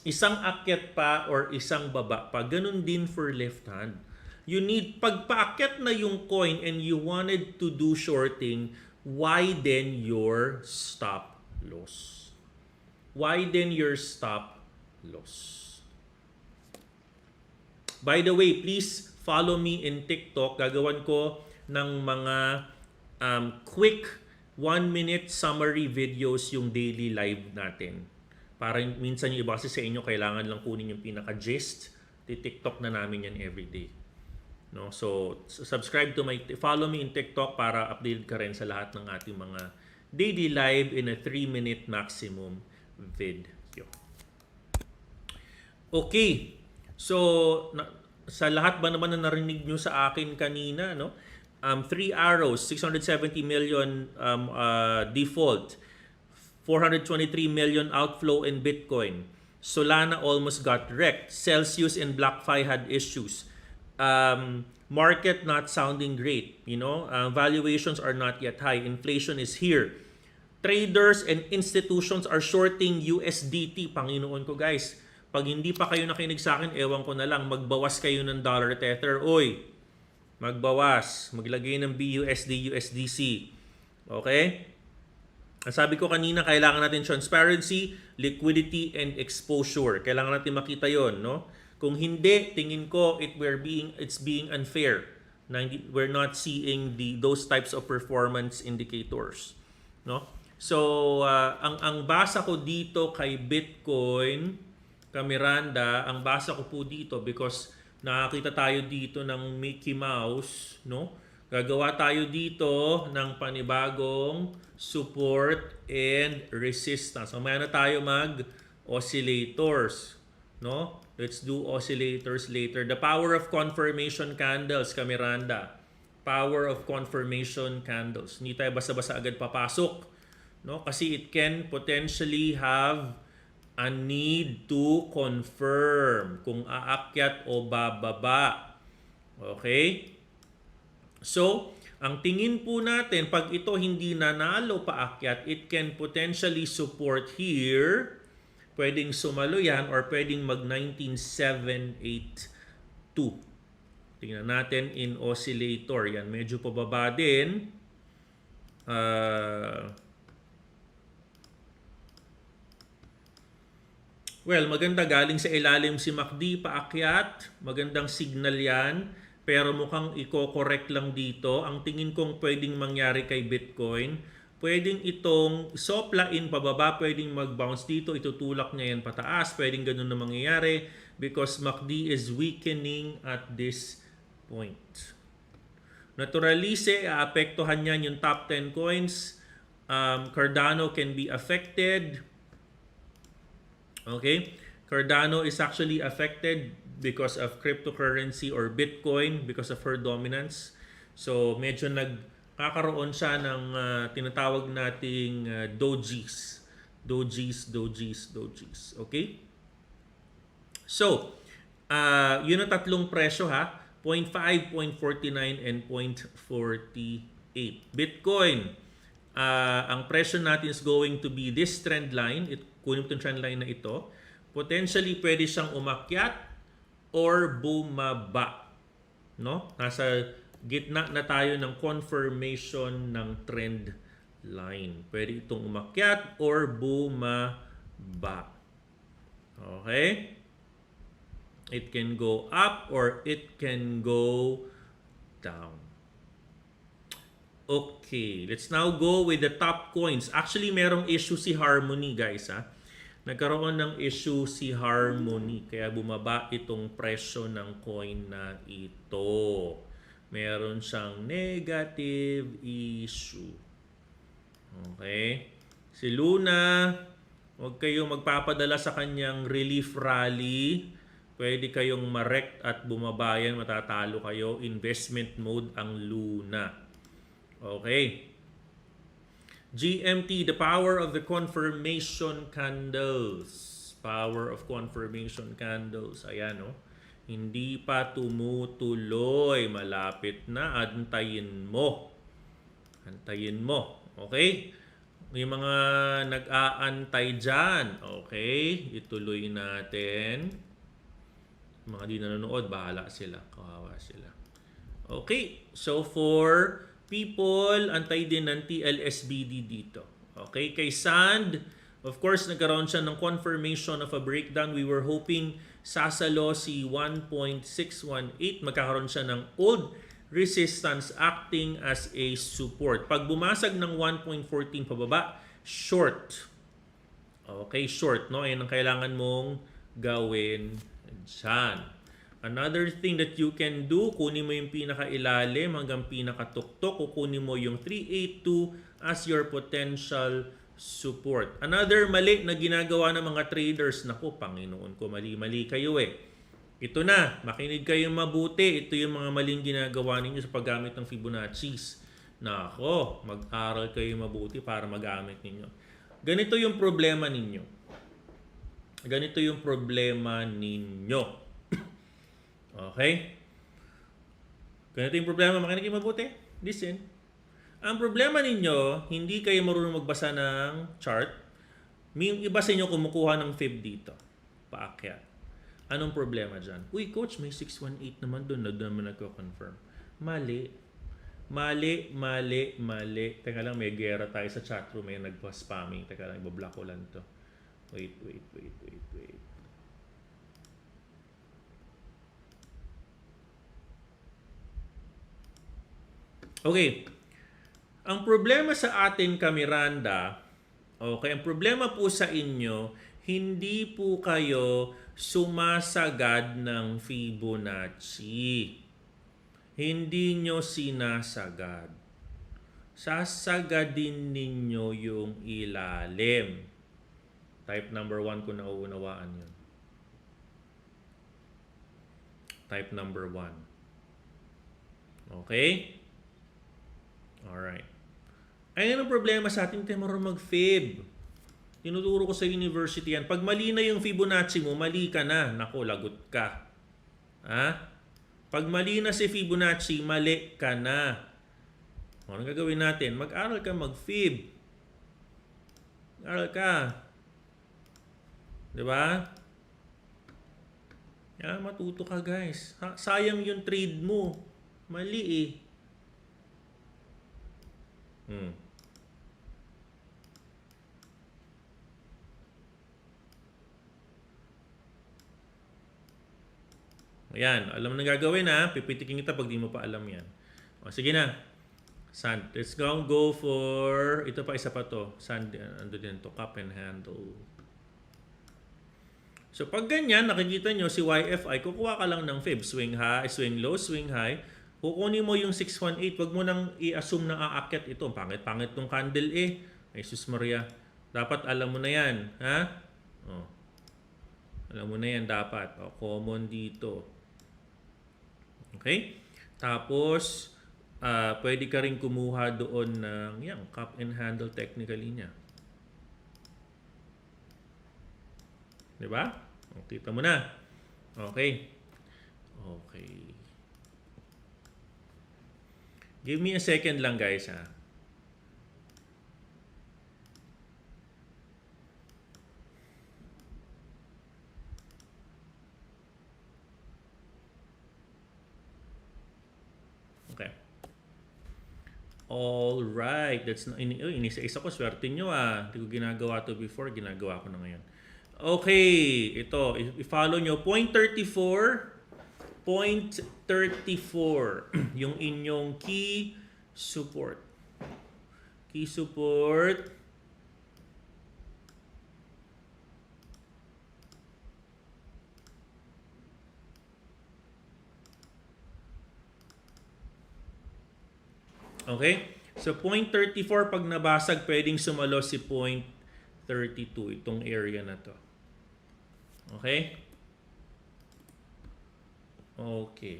Isang akyat pa or isang baba pa. Ganun din for left hand. You need, pag paakyat na yung coin and you wanted to do shorting, widen your stop loss. Widen your stop loss. By the way, please follow me in TikTok. Gagawan ko ng mga quick 1-minute summary videos yung daily live natin. Para minsan yung iba kasi sa inyo kailangan lang kunin yung pinaka-gist. TikTok na namin yan everyday. No? So subscribe to follow me in TikTok para updated ka rin sa lahat ng ating mga daily live in a 3-minute maximum video. Okay. So sa lahat ba naman na narinig nyo sa akin kanina, no? 3 arrows, 670 million default, 423 million outflow in Bitcoin. Solana almost got wrecked. Celsius and BlockFi had issues. Market not sounding great. Valuations are not yet high. Inflation is here. Traders and institutions are shorting USDT. Panginoon ko, guys. Pag hindi pa kayo nakinig sa akin, ewan ko na lang, magbawas kayo ng dollar tether. Oy, magbawas. Maglagay ng BUSD, USDC. Okay? Ang sabi ko kanina, kailangan natin transparency, liquidity, and exposure. Kailangan natin makita yon, no? Kung hindi, tingin ko it's being unfair. We're not seeing those types of performance indicators, no? So, ang basa ko dito kay Bitcoin, kay Miranda, ang basa ko po dito because nakakita tayo dito ng Mickey Mouse, no? Gagawa tayo dito ng panibagong support and resistance. Mamaya na tayo mag-oscillators. No? Let's do oscillators later. The power of confirmation candles, Miranda. Power of confirmation candles. Hindi tayo basta-basta agad papasok. No? Kasi it can potentially have a need to confirm kung aakyat o bababa. Okay? So, ang tingin po natin, pag ito hindi nanalo paakyat, it can potentially support here. Pwedeng sumalo yan or pwedeng mag 19782. Tingnan natin in oscillator. Yan, medyo pababa din. Well, maganda galing sa ilalim si MACD paakyat. Magandang signal yan. Pero mukhang i-correct lang dito. Ang tingin kong pwedeng mangyari kay Bitcoin, pwedeng itong soplain pababa, pwedeng mag-bounce dito, itutulak niya yan pataas. Pwedeng ganun na mangyayari because MACD is weakening at this point. Naturally, aapektuhan niyan yung top 10 coins. Cardano can be affected. Okay, Cardano is actually affected because of cryptocurrency or Bitcoin because of her dominance. So medyo nagkakaroon siya ng tinatawag nating dojis. Okay? So, yun ang tatlong presyo ha. 0.5, 0.49, and 0.48. Bitcoin, ang presyo natin is going to be this trend line. Kunin mo itong trend line na ito. Potentially, pwede siyang umakyat or bumaba. No? Nasa gitna na tayo ng confirmation ng trend line. Pwede itong umakyat or bumaba. Okay? It can go up or it can go down. Okay, let's now go with the top coins. Actually, merong issue si Harmony, guys. Nagkaroon ng issue si Harmony. Kaya bumaba itong presyo ng coin na ito. Meron siyang negative issue. Okay. Si Luna, huwag kayong magpapadala sa kanyang relief rally. Pwede kayong marect at bumabayan. Matatalo kayo. Investment mode ang Luna. Okay. GMT, the power of the confirmation candles. Power of confirmation candles. Ayan, oh. Hindi pa tumutuloy. Malapit na. Antayin mo. Antayin mo. Okay? May mga nag-aantay dyan. Okay? Ituloy natin. Mga di nanonood, bahala sila. Kawawa sila. Okay. So, for people, antay din ng TLSBD dito. Okay, kay Sand, of course, nagkaroon siya ng confirmation of a breakdown. We were hoping sasalo si 1.618. Magkakaroon siya ng old resistance acting as a support. Pag bumasag ng 1.14 pababa, short. Okay, short, no? Ayan ang kailangan mong gawin dyan. Another thing that you can do, kunin mo yung pinakailalim hanggang pinakatuktok, kukunin mo yung 382 as your potential support. Another mali na ginagawa ng mga traders, naku, Panginoon ko, mali-mali kayo eh. Ito na, makinig kayong mabuti. Ito yung mga maling ginagawa ninyo sa paggamit ng Fibonacci's. Nako, mag-aral kayo mabuti para magamit ninyo. Ganito yung problema ninyo. Ganito yung problema ninyo. Okay? Ganito yung problema, makinig kayo mabuti. Listen. Ang problema ninyo, hindi kayo marunong magbasa ng chart. May iba sa inyo kumukuha ng fib dito. Paakyat. Anong problema dyan? Uy, coach, may 618 naman doon. Doon naman nagko-confirm. Mali. Teka lang, may gera tayo sa chatroom. May nagpa-spamming. Teka lang, ibablock ko lang to. Wait. Okay. Ang problema sa atin, Miranda, okay, ang problema po sa inyo, hindi po kayo sumasagad ng Fibonacci. Hindi nyo sinasagad. Sasagadin ninyo yung ilalim. Type number 1 kung nauunawaan yun. Type number 1. Okay? Alright. Ayun ang problema sa atin, tayo marunong mag-fib. Tinuturo ko sa university yan. Pag mali na yung Fibonacci mo, mali ka na. Naku, lagot ka. Ha? Pag mali na si Fibonacci, mali ka na. Ano gagawin natin? Mag-aral ka mag-fib. Mag-aral ka. Diba? Kaya matuto ka, guys. Sayang yung trade mo. Mali eh. Ayan, alam na gagawin ha. Pipitikin kita pag di mo pa alam yan. O, sige na. Sand. Let's go for... Ito pa, isa pa to. Sand, ando din to. Cup and handle. So, pag ganyan, nakikita nyo si YFI, kukuha ka lang ng fib. Swing high, swing low, swing high. Kukunin mo yung 618. Wag mo nang i-assume na aakyat ito. Pangit-pangit tong candle eh. Ay, sus Maria. Dapat alam mo na yan. Ha? O. Alam mo na yan dapat. O, common dito. Okay? Tapos, pwede ka rin kumuha doon ng cup and handle technically niya. Diba? O, kita mo na. Okay. Okay. Give me a second lang guys ha. Okay. All right. That's inisa-isa ko. Swerte nyo ah. Hindi ko ginagawa to before. Ginagawa ko na ngayon. Okay. Ito. I-follow nyo. 0.34. 0.34. Yung inyong key support. Key support. Okay? So, 0.34 pag nabasag, pwedeng sumalo si 0.32. Itong area na to. Okay? Okay.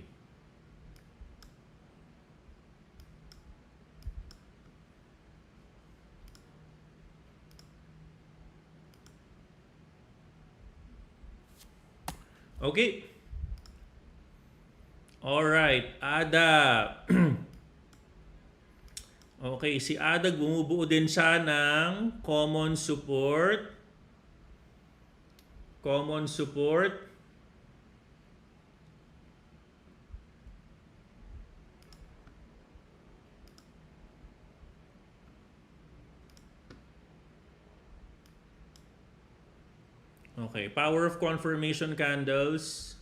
Okay. Alright. Ada. Okay, si Adag bumubuo din siya ng common support. Common support. Okay, power of confirmation candles.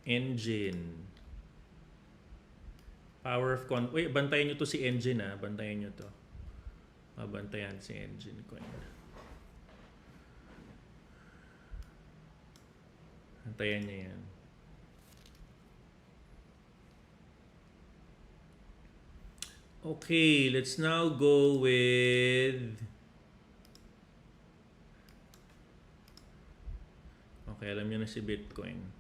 Engine. Power of wait, bantayan nyo to si engine ha. Bantayan nyo to. Mabantayan si engine coin. Bantayan nyo yan. Okay, let's now go with... Okay, alam nyo na si Bitcoin.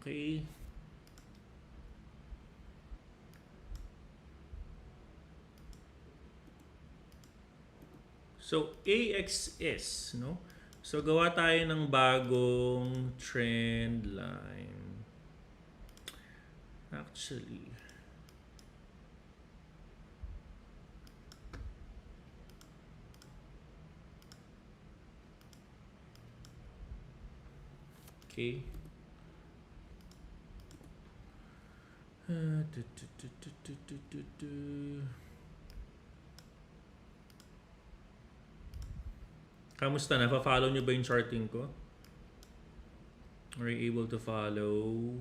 Okay. So, AXS, no? So, gawa tayo ng bagong trend line. Actually, okay. Kamusta na? Pa-follow nyo ba yung charting ko? Are you able to follow?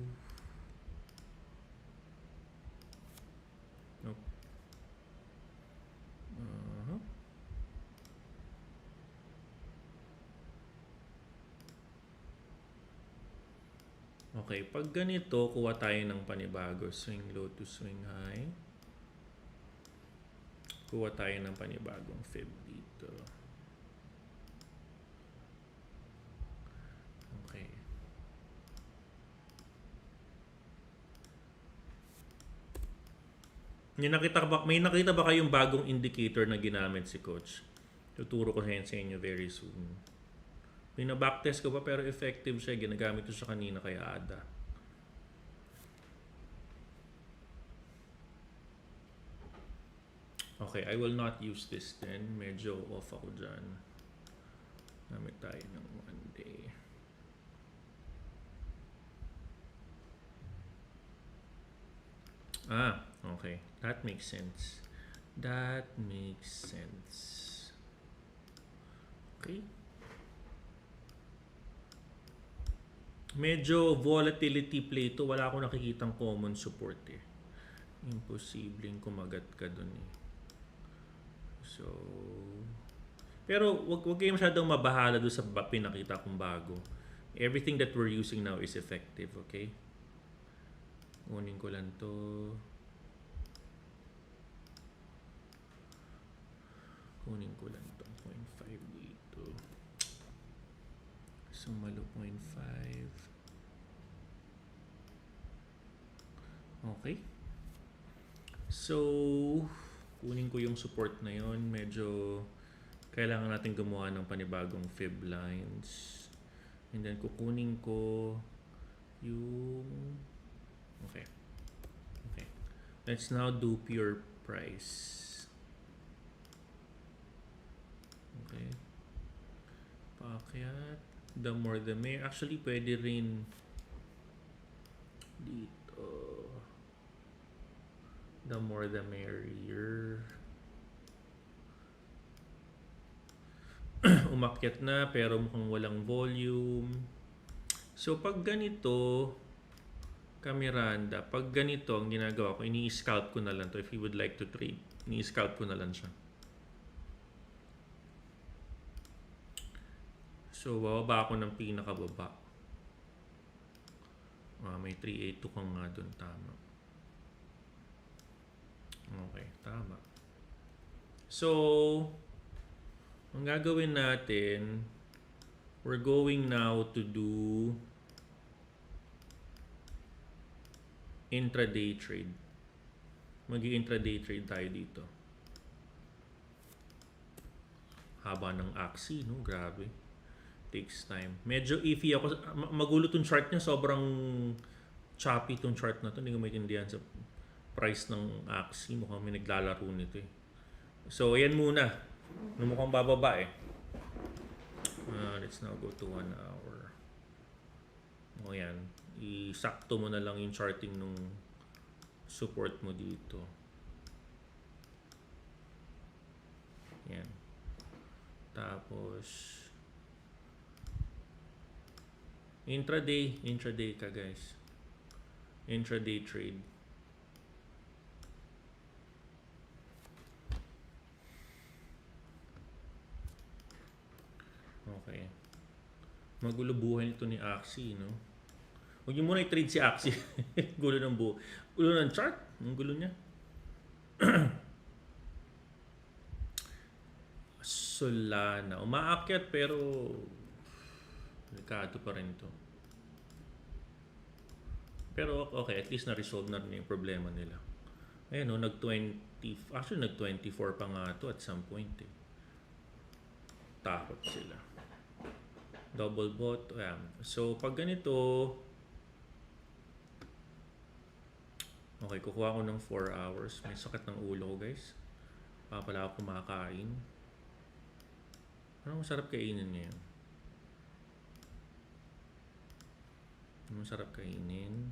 Okay, pag ganito, kuha tayo ng panibago. Swing low to swing high. Kuha tayo ng panibagong fib dito. Okay. May nakita ba kayong bagong indicator na ginamit si Coach? Tuturo ko sa inyo very soon. Backtest ko pa pero effective siya. Ginagamit ko siya kanina kaya ADA. Okay, I will not use this then. Medyo off ako dyan. Gamit tayo ng 1 day. Okay. That makes sense. That makes sense. Okay. Medyo volatility play to. Wala akong nakikitang common support eh. Imposibleng kumagat ka dun eh. So, pero wag kayo masyadong mabahala doon sa pinakita kong bago. Everything that we're using now is effective, okay? Kunin ko lang to. Kunin ko lang to. 0.5 dito. Sumalo 0.5. Okay. So, kunin ko yung support na yon. Medyo kailangan natin gumawa ng panibagong fib lines. And then kukunin ko yung okay. Let's now do pure price. Okay. Paakyat. The more the merrier. Actually, pwede rin dito. The more the merrier. Umakyat na pero mukhang walang volume. So pag ganito, Miranda, pag ganito ang ginagawa ko, ini-scalp ko na lang to. If you would like to trade, ini-scalp ko na lang siya. So bababa ako ng pinakababa. May 382 kang nga dun, tama. Okay, tama. So, ang gagawin natin, we're going now to do intraday trade. Mag-i-intraday trade tayo dito. Haba ng axi, no? Grabe. Takes time. Medyo iffy ako. Magulo tong chart niya. Sobrang choppy tong chart na to. Hindi ko maintindihan sa price ng axi. Mukhang may naglalaro nito eh. So, ayan muna. Mukhang bababa eh. Let's now go to 1 hour. O yan. Isakto mo na lang yung charting nung support mo dito. Yan. Tapos intraday ka guys. Intraday trade. Okay. Magulo buhay nito ni Axie, no? Huwag niyo muna i-trade si Axie. Gulo ng buo. Gulo ng chart. Ang gulo niya. Solana. Umaakyat pero delikado pa rin to. Pero okay, at least na-resolve na rin yung problema nila. Ayun, no, actually nag-24 pa nga to at some point eh. Takot sila. Double bot. Ayan. So, pag ganito, okay, kukuha ko ng 4 hours. May sakit ng ulo ko, guys. Pala ako kumakain. Anong masarap kainin ngayon? Anong masarap kainin?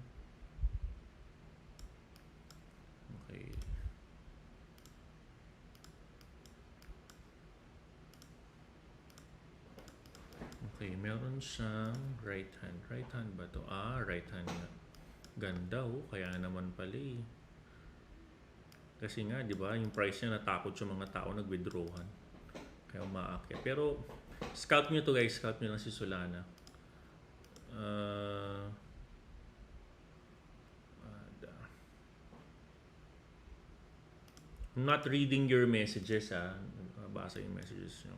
Okay. Okay, meron siyang right hand. Right hand ba to? Right hand nga. Ganda oh, kaya naman pala eh. Kasi nga, di ba, yung price niya natakot yung mga tao nag-withdrawan. Kaya umaakyat. Pero, scalp nyo to guys. Scalp nyo lang si Solana. I'm not reading your messages, ha. Basa yung messages nyo.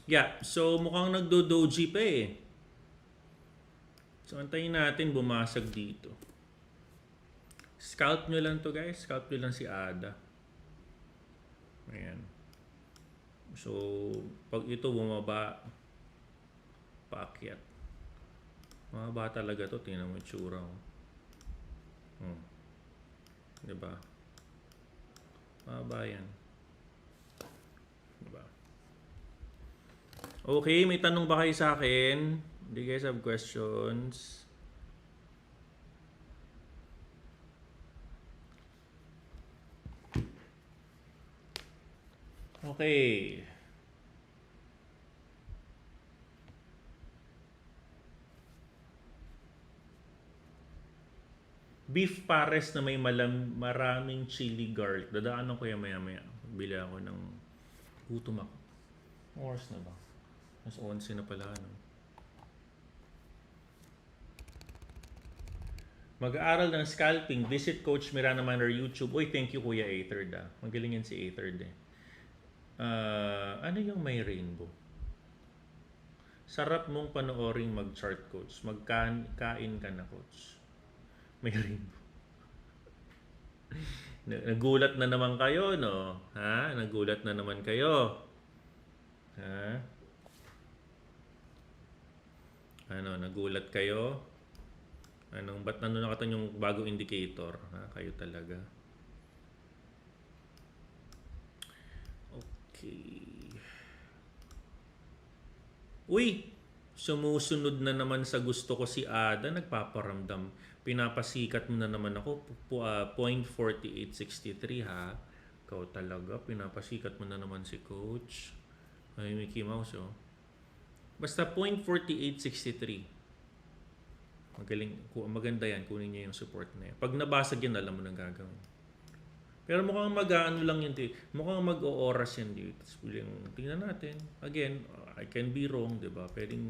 Yeah, so mukhang nagdo-doji pa eh. So antayin natin bumasag dito. Scalp nyo lang to guys. Scalp nyo lang si Ada. Ayan. So pag ito bumaba, paakyat. Mababa talaga to. Tingnan mo yung tsura. Diba? Mababa yan. Diba? Okay, may tanong ba kayo sa akin? Do you guys have questions? Okay. Beef pares na may maraming chili garlic. Dadaanan ko yan maya-maya. Bili ako ng gutom ako. Oras na ba? Mas 11 na pala. No? Mag-aaral ng scalping. Visit Coach Miranda Manor YouTube. Uy, thank you Kuya Aetherd. Magaling yan si Aetherd eh. Ano yung may rainbow? Sarap mong panooring mag-chart coach. Magkain ka na coach. May rainbow. Nagulat na naman kayo, no? Ha? Nagulat na naman kayo. Ha? Ano, nagulat kayo? Ba't nakatan yung bagong indicator? Ha? Kayo talaga. Okay. Uy! Sumusunod na naman sa gusto ko si Ada. Nagpaparamdam. Pinapasikat mo na naman ako. 0.4863 ha. Ikaw talaga. Pinapasikat mo na naman si Coach. Ay, Mickey Mouse oh. Basta 0.4863. Magaling. Maganda yan. Kunin niya yung support na yan. Pag nabasag yan, alam mo nang gagawin. Pero mukhang mag-ano lang yun dito. Mukhang mag-o-oras yan dito. Tingnan natin. Again, I can be wrong, di ba? Pwede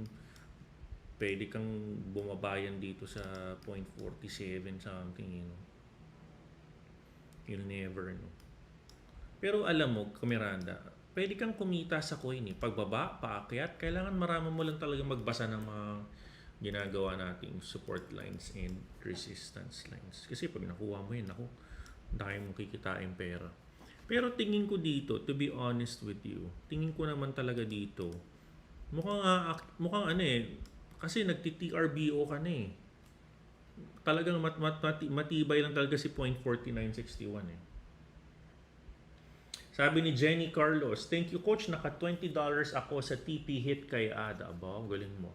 kang bumabayan dito sa 0.47 something, you know. You'll never know. Pero alam mo, Miranda, pwede kang kumita sa coin eh. Pagbaba, paakyat, kailangan marami mo lang talaga magbasa ng mga ginagawa nating support lines and resistance lines. Kasi pag nakuha mo yun, dahil mong kikitain pera. Pero tingin ko dito, to be honest with you, tingin ko naman talaga dito, mukhang ano eh, kasi nagti-TRBO ka na eh. Talagang matibay lang talaga si 0.4961 eh. Sabi ni Jenny Carlos, thank you coach, naka $20 ako sa TP hit kay Ada. Aba, galing mo.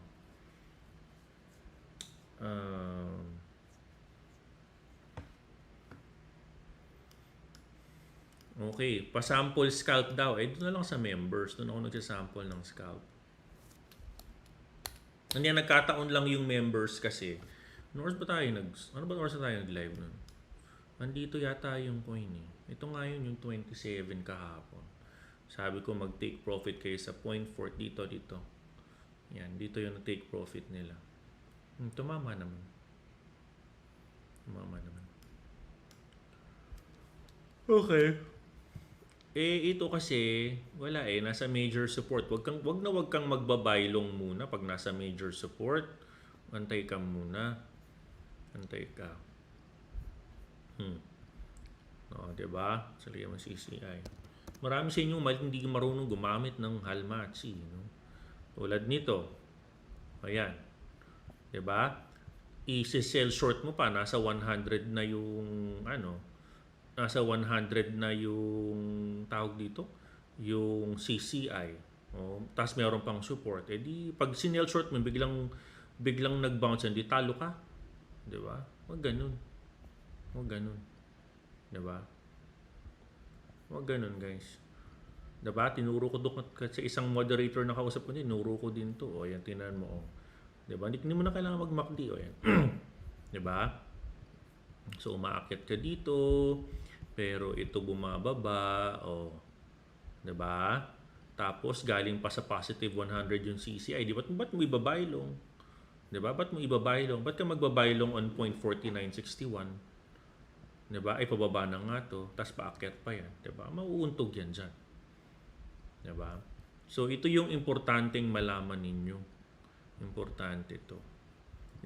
Okay, pa-sample scalp daw. Doon na lang sa members. Doon ako nagsasample ng scalp. Hindi, nagkataon lang yung members kasi. Ano ba oras na tayo nag-live nun? Andito yata yung coin eh. Ito nga yun, yung 27 kahapon. Sabi ko mag-take profit kayo sa 0.4 dito. Yan, dito yung take profit nila. Tumama naman. Okay. Ito kasi wala eh, nasa major support. Wag kang magbabaylong muna pag nasa major support. Antay ka muna. Antay ka. No, 'di ba? Sali mo CCI. Marami sa inyo hindi marunong gumamit ng Halmachi, no? Tulad nito. Ayan. 'Di ba? I-sell short mo pa nasa 100 na yung nasa 100 na yung tawag dito, yung CCI. Oh, tapos meron pang support. Eh di pag sinell short mo biglang nag-bounce, hindi talo ka, 'di ba? Wag ganun. Wag ganun, 'di ba? Wag ganun, guys. 'Di ba? Tinuro ko doon sa isang moderator na kausap ko din, tinuro ko din 'to. O yan, tingnan mo, oh. 'Di ba? Hindi mo na kailangan mag-MACD, o yan. 'Di ba? So umaakyat ka dito, pero ito bumababa, oh. 'Di ba? Tapos galing pa sa positive 100 yung CCI. Di ba't mo ibabaylong? 'Di ba? Ba't mo ibabaylong? Ba't ka magbabaylong on 0.4961? 'Di ba? Ay pababa na nga to, tapos paakyat pa yan, 'di ba? Mauuntog yan diyan. 'Di ba? So ito yung importanteng malaman ninyo. Importante to.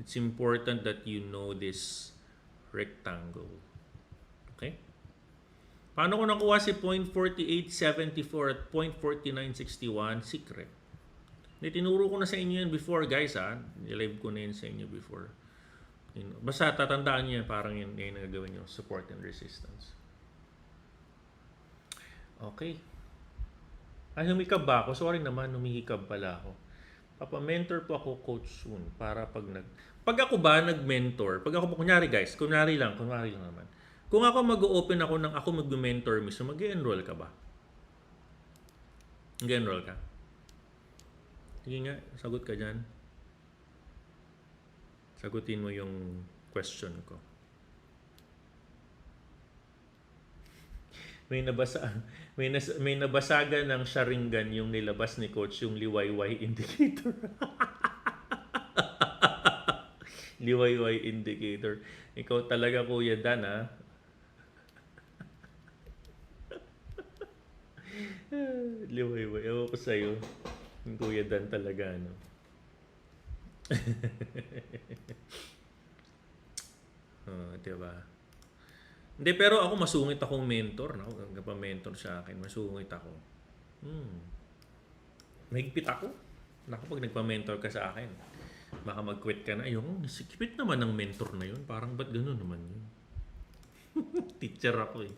It's important that you know this rectangle. Okay? Paano ko nakuha si 0.4874 at 0.4961? Secret. Tinuro ko na sa inyo yan before, guys, ha. I-live ko na yun sa inyo before. Basta tatandaan niyo yan, parang yun yung nagagawin nyo, support and resistance. Okay. Ay, humikab ba ako? Sorry naman, humihikab pala ako. Papa-mentor po ako, coach, soon. Para pag ako ba nag-mentor, pag ako, kunyari lang naman. Kung ako mag-open ako ng ako mag-mentor mismo, mag-enroll ka ba? Mag-enroll ka? Sige nga, sagot ka dyan. Sagutin mo yung question ko. May nabasagan ng Sharingan yung nilabas ni coach, yung liwayway indicator. Liwayway indicator. Ikaw talaga, Kuya Dan, ha? Liwayway. Ewan ko sa'yo. Yung Kuya Dan talaga, ano? Diba? Hindi, pero ako masungit akong mentor. Nagpa-mentor sa akin. Masungit ako. Mahigpit ako. Pag nagpa-mentor ka sa akin, baka mag-quit ka na. Ayun, sikipit naman ng mentor na yun. Parang ba't gano'n naman yun? Teacher ako eh.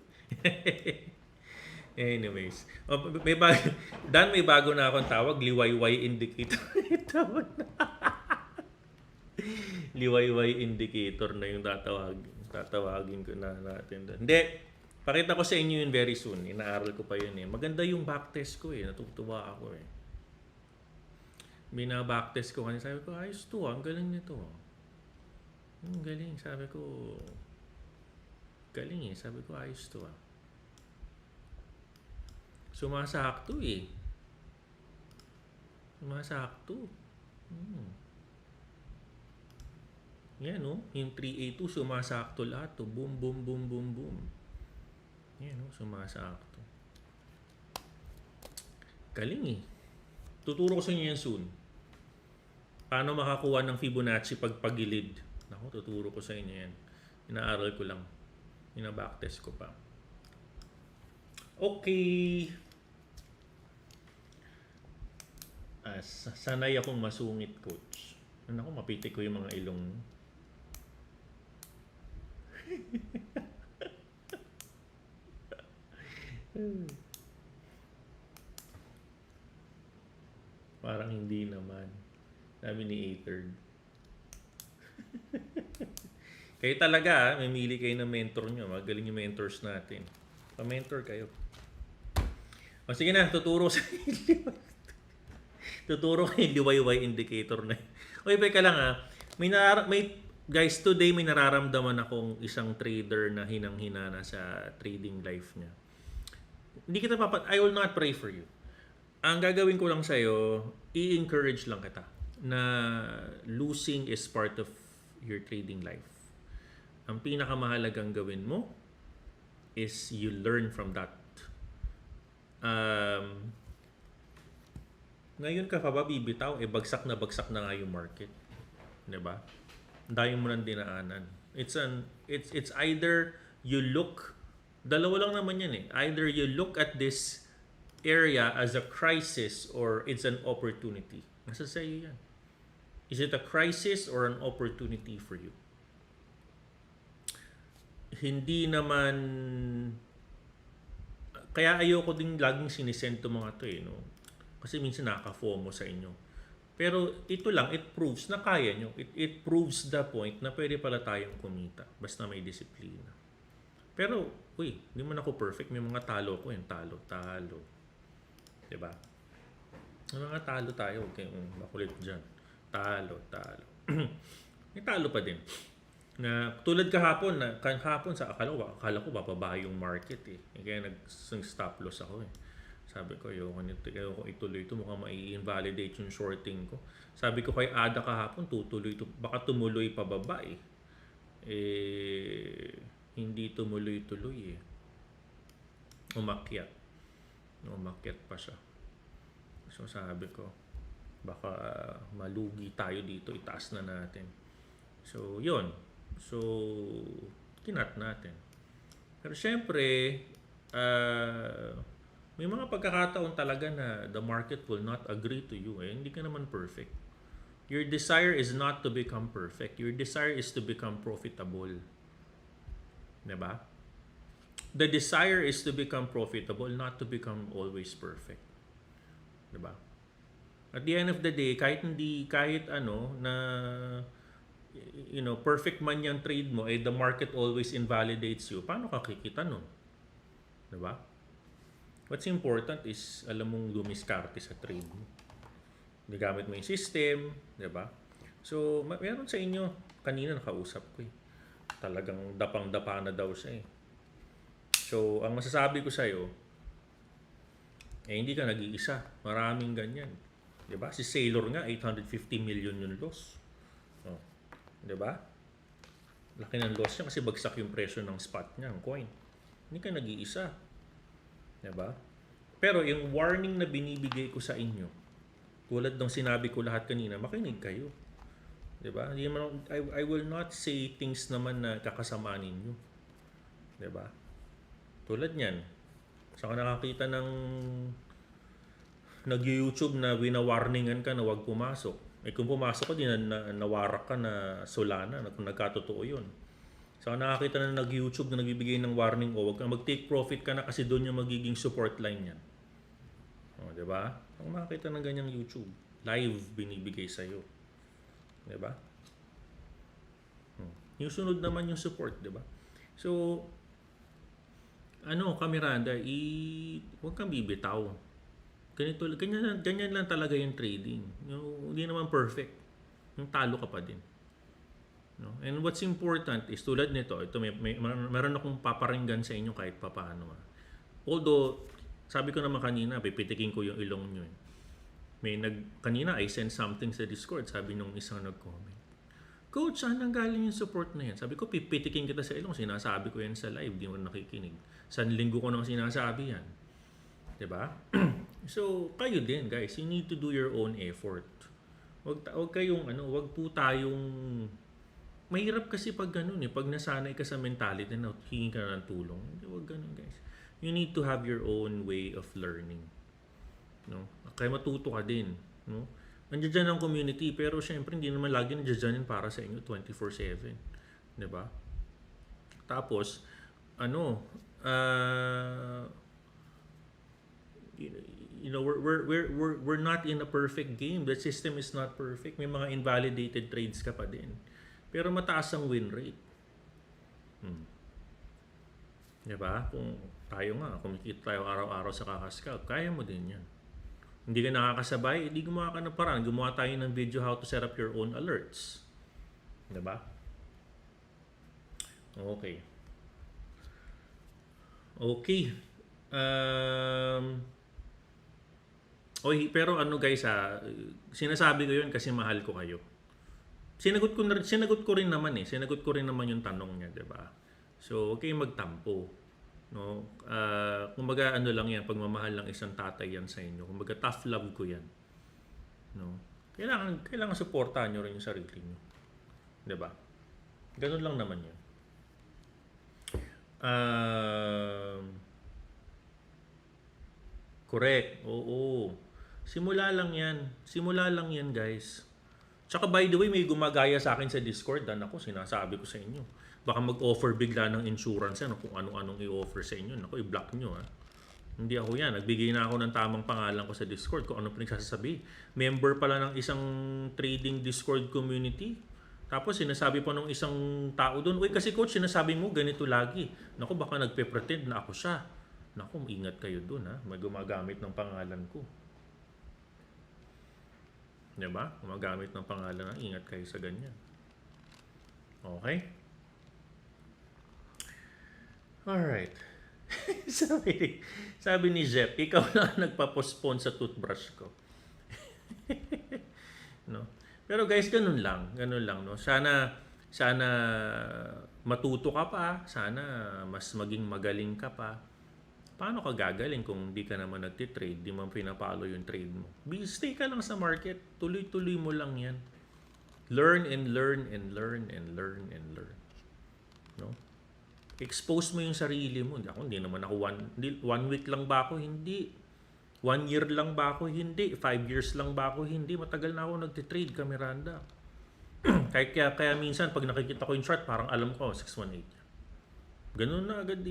Anyways. May bago na akong tawag. Liwayway indicator. Tawag na. Liwayway indicator na yung tatawagin ko na natin doon. Hindi. Pakita ko sa inyo yun very soon. Inaaral ko pa yun eh. Maganda yung backtest ko eh. Natutuwa ako eh. Bina-backtest ko kanina. Sabi ko, ayos to. Ang galing nito. Ang galing. Sabi ko, galing eh. Sabi ko, ayos to ah. Sumasakto eh. Sumasakto. Yan no. Yung 3A2 sumasakto lahat to. Boom, boom, boom, boom, boom. Yan no. Sumasakto. Galing eh. Tuturo ko sa inyo yan soon. Paano makakuha ng Fibonacci pag pagilid. Naku, tuturo ko sa inyo yan. Inaaral ko lang. Ina-backtest ko pa. Okay. Sanay akong masungit, coach. Naku, mapitik ko yung mga ilong. Parang hindi naman. Sabi ni Aether. Kayo talaga, mamili kayo ng mentor nyo. Magaling yung mentors natin. Pa-mentor kayo. O sige na, tuturo sa inyo. Tuturo kayo yung liwayway indicator na. Okay, ka lang ha. Guys, today may nararamdaman akong isang trader na hinang-hina na sa trading life niya. I will not pray for you. Ang gagawin ko lang sa'yo, i-encourage lang kita na losing is part of your trading life. Ang pinakamahalagang gawin mo is you learn from that. Ngayon ka pa ba bibitaw? Bagsak na nga yung market. 'Di ba? Dahil mo nang dinaanan. It's either you look, dalawa lang naman yan eh. Either you look at this area as a crisis or it's an opportunity. Nasa sa'yo yan. Is it a crisis or an opportunity for you? Hindi naman, kaya ayoko din laging sinisend to mga to eh, no? Kasi minsan nakaka-FOMO sa inyo. Pero ito lang, it proves na kaya nyo. It proves the point na pwede pala tayong kumita. Basta may disiplina. Pero, hindi man ako perfect. May mga talo ko yung talo. Diba? May mga talo tayo. Okay, makulit dyan. Talo. May talo pa din. Na tulad kahapon akala ko bababa yung market eh. Kaya nag-stop loss ako eh. Sabi ko, ayoko ituloy ito, mukhang mai-invalidate yung shorting ko. Sabi ko kay Ada kahapon, tutuloy ito, baka tumuloy pababa eh. Hindi tumuloy-tuloy eh. Umakyat pa siya. So sabi ko, baka malugi tayo dito, itaas na natin. So, yun. So, kinat natin. Pero syempre, may mga pagkakataon talaga na the market will not agree to you. Hindi ka naman perfect. Your desire is not to become perfect. Your desire is to become profitable. Diba? The desire is to become profitable, not to become always perfect. Diba? At the end of the day, kahit perfect man yung trade mo, the market always invalidates you, paano ka kikita nun? Diba? What's important is, alam mong dumiskarte sa trade mo. Gamit mo yung system, diba? So, meron sa inyo, kanina nakausap ko eh. Talagang dapang-dapa na daw siya eh. So, ang masasabi ko sa'yo, hindi ka nag-iisa. Maraming ganyan. Diba? Si Sailor nga, 850 million yung loss. Oh. Diba? Laki ng loss niya kasi bagsak yung presyo ng spot niya, ang coin. Hindi ka nag-iisa. Diba? Pero yung warning na binibigay ko sa inyo, tulad ng sinabi ko lahat kanina, makinig kayo. Diba? I will not say things naman na kakasama ninyo. Diba? Tulad niyan. Saka nakakita ng nag-YouTube na wina-warningan ka na huwag pumasok. Kung pumasok ka, nawarak ka na Solana, kung nagkatotoo yun. Saka nakakita na nag-YouTube na nagbibigay ng warning, huwag kang mag-take profit ka na kasi doon yung magiging support line yan. Diba? Kung makakita ng ganyang YouTube, live binibigay sa'yo. Diba? Yung sunod naman yung support, diba? So, Miranda, huwag kang bibitaw. Ganyan lang talaga yung trading. Hindi naman perfect. Yung talo ka pa din. No? And what's important is tulad nito, meron akong paparinggan sa inyo kahit papaano. Although, sabi ko naman kanina, pipitikin ko yung ilong nyo. Kanina I sent something sa Discord, sabi nung isang nag-comment. Coach, saan nanggaling yung support na yan? Sabi ko, pipitikin kita sa ilong. Sinasabi ko yan sa live, di mo nakikinig. San linggo ko nang sinasabi yan. Diba? So, kayo din guys, you need to do your own effort. Wag po tayong mahirap kasi pag ganun pag nasanay ka sa mentality na hingi ka na ng tulong. Wag ganun guys. You need to have your own way of learning. No? Kaya matuto ka din, no? Nandiyan dyan ang community, pero syempre hindi naman lagi nandiyan para sa inyo 24/7. Diba? Tapos, we're not in a perfect game. The system is not perfect. May mga invalidated trades ka pa din. Pero mataas ang win rate. Diba? Kung kumikita tayo araw-araw sa kakascalp, kaya mo din yan. Hindi ka nakakasabay, hindi gumawa ka ng paraan. Gumawa tayo ng video how to set up your own alerts. Diba? Okay. Pero guys sinasabi ko yun kasi mahal ko kayo. Sinagot ko rin naman Sinagot ko rin naman yung tanong niya, 'di ba? So, huwag kayong magtampo. No? Kumbaga lang yan, pagmamahal ng isang tatay yan sa inyo. Kumbaga tough love ko yan. No? Kailangan suportahan nyo rin yung sarili nyo. 'Di ba? Ganun lang naman yun. Correct. Oo. Simula lang yan, guys. Tsaka by the way, may gumagaya sa akin sa Discord. Ako, sinasabi ko sa inyo. Baka mag-offer bigla ng insurance kung ano-anong i-offer sa inyo. I-block nyo. Hindi ako yan. Nagbigay na ako ng tamang pangalan ko sa Discord kung ano pinagsasabi. Member pala ng isang trading Discord community. Tapos sinasabi pa nung isang tao doon, uy kasi coach, sinasabi mo ganito lagi. Naku, baka nagpe-pretend na ako siya. Naku, ingat kayo doon ha. May gumagamit ng pangalan ko. Diba? Gumagamit ng pangalan na, ingat kayo sa ganyan. Okay? Alright. sabi ni Jeff, ikaw lang nagpa-postpone sa toothbrush ko. No? Pero guys, ganun lang no. Sana matuto ka pa, sana mas maging magaling ka pa. Paano ka gagaling kung di ka naman nagtitrade, di mo pinapalo yung trade mo? Stay ka lang sa market, tuloy-tuloy mo lang yan. Learn and learn and learn and learn and learn. No? Expose mo yung sarili mo. Hindi naman ako one week lang ba ako? Hindi. 1 year lang ba ako? Hindi. 5 years lang ba ako? Hindi. Matagal na ako nagtitrade ka, Miranda. kaya minsan, pag nakikita ko yung chart, parang alam ko, 618. Ganun na agad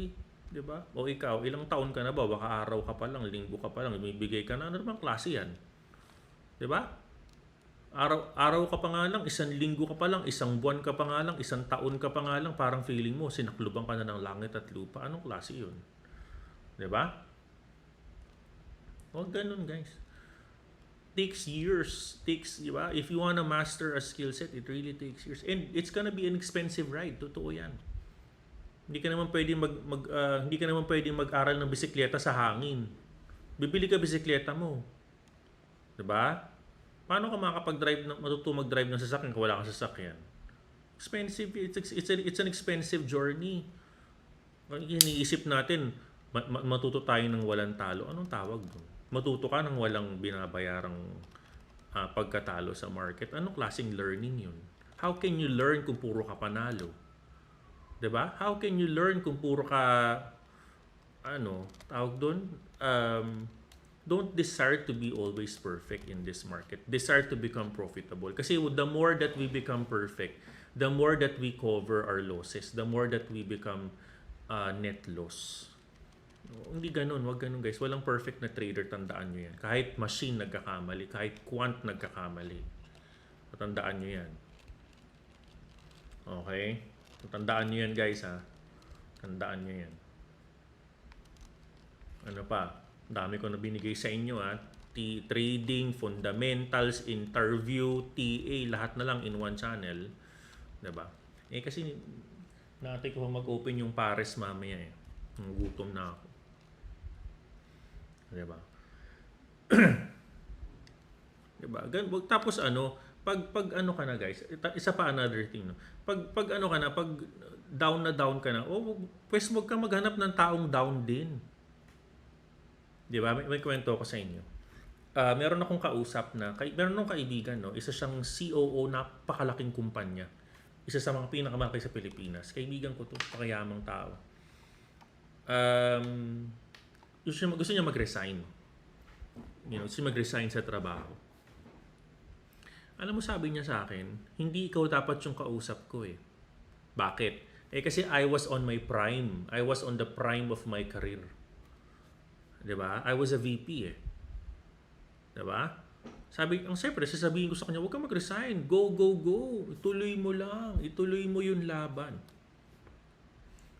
Diba? O ikaw, ilang taon ka na ba? Baka araw ka pa lang, linggo ka pa lang, bibigay ka na. Ano namang klase yan? Diba? Araw ka pa nga lang, isang linggo ka pa lang, isang buwan ka pa nga lang, isang taon ka pa nga lang, parang feeling mo, sinaklubang ka na ng langit at lupa. Anong klase yun? Diba? Huwag ganun, guys. Takes years. Diba? If you wanna master a skill set, it really takes years. And it's gonna be an expensive ride. Totoo yan. Hindi ka naman pwedeng mag-aral ng bisikleta sa hangin. Bibili ka bisikleta mo. 'Di ba? Paano ka matuto mag-drive ng sasakyan kung wala kang sasakyan? Expensive. It's an expensive journey. Iniisip natin, matuto tayo ng walang talo. Anong tawag doon? Matuto ka ng walang binabayarang pagkatalo sa market. Anong klaseng learning 'yun? How can you learn kung puro ka panalo? 'Di ba? How can you learn kung puro ka tawag doon? Don't desire to be always perfect in this market. Desire to become profitable. Kasi the more that we become perfect, the more that we cover our losses, the more that we become net loss. Hindi ganun, wag ganun guys. Walang perfect na trader, tandaan nyo yan. Kahit machine nagkakamali, kahit quant nagkakamali. Tandaan nyo yan. Okay? Tandaan nyo yan guys ha. Tandaan nyo yan. Ano pa? Dami ko na binigay sa inyo ha. Trading, fundamentals, interview, TA, lahat na lang in one channel. Diba? Kasi natin ko mag-open yung pares mamaya eh. Gutom na ako. Diba? Diba? Tapos pag ano ka na guys, isa pa another thing no. Pag ano ka na, pag down ka na, pues wag kang maghanap ng taong down din. 'Di ba? May kwento ko sa inyo. Meron akong kausap meron akong kaibigan no, isa siyang COO na napakalaking kumpanya. Isa sa mga pinakamalaki sa Pilipinas. Kaibigan ko 'to, pakayamang tao. Gusto niya mag-resign. Gusto niya mag-resign sa trabaho. Alam mo, sabi niya sa akin, hindi ikaw dapat yung kausap ko eh. Bakit? Kasi I was on my prime. I was on the prime of my career. 'Di ba? I was a VP eh. 'Di ba? Siyempre, sasabihin ko sa kanya, huwag kang mag-resign. Go. Ituloy mo lang. Ituloy mo yung laban.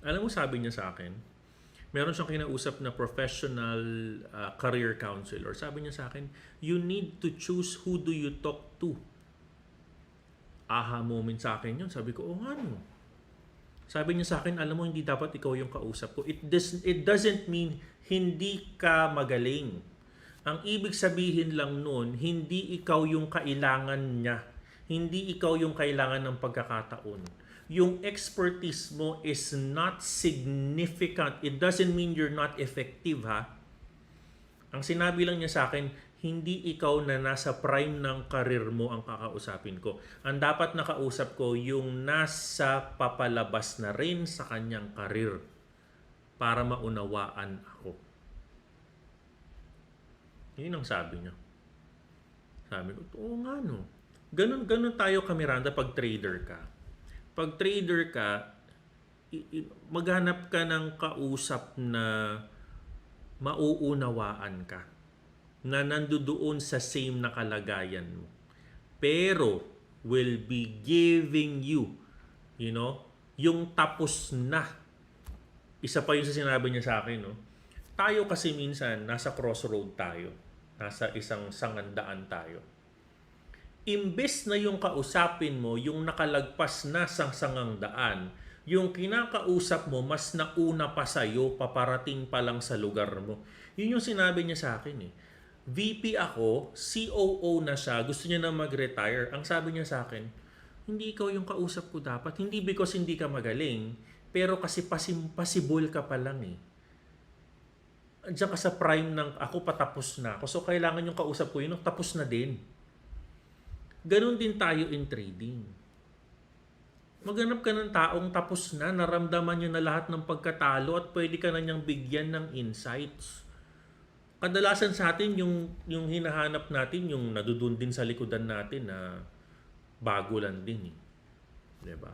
Alam mo, sabi niya sa akin, meron siyang kinausap na professional career counselor. Sabi niya sa akin, you need to choose who do you talk to. Aha moment sa akin yun. Sabi ko, ano? Sabi niya sa akin, alam mo, hindi dapat ikaw yung kausap ko. It doesn't mean hindi ka magaling. Ang ibig sabihin lang nun, hindi ikaw yung kailangan niya. Hindi ikaw yung kailangan ng pagkakataon. Yung expertise mo is not significant. It doesn't mean you're not effective, ha? Ang sinabi lang niya sa akin, hindi ikaw na nasa prime ng karir mo ang kakausapin ko. Ang dapat nakausap ko, yung nasa papalabas na rin sa kanyang karir para maunawaan ako. Yun ang sabi niya. Sabi ko, oo nga no. Ganun tayo ka, Miranda, pag trader ka. Pag trader ka, maghanap ka ng kausap na mauunawaan ka na nandoon sa same na kalagayan mo. Pero will be giving you, yung tapos na. Isa pa yung sa sinabi niya sa akin, no? Tayo kasi minsan, nasa crossroad tayo. Nasa isang sangandaan tayo. Imbes na yung kausapin mo, yung nakalagpas na sa sangang daan, yung kinakausap mo, mas nauna pa sa'yo, paparating pa lang sa lugar mo. Yun yung sinabi niya sa akin eh. VP ako, COO na siya, gusto niya na mag-retire. Ang sabi niya sa akin, hindi ikaw yung kausap ko dapat. Hindi because hindi ka magaling, pero kasi possible ka pa lang eh. Diyan ka sa prime ng ako patapos na ako. So kailangan yung kausap ko yun, tapos na din. Ganon din tayo in trading. Maghanap ka ng taong tapos na, naramdaman niya na lahat ng pagkatalo at pwede ka na niyang bigyan ng insights. Kadalasan sa atin, yung hinahanap natin, yung nadudun din sa likodan natin na bago lang din eh. Diba?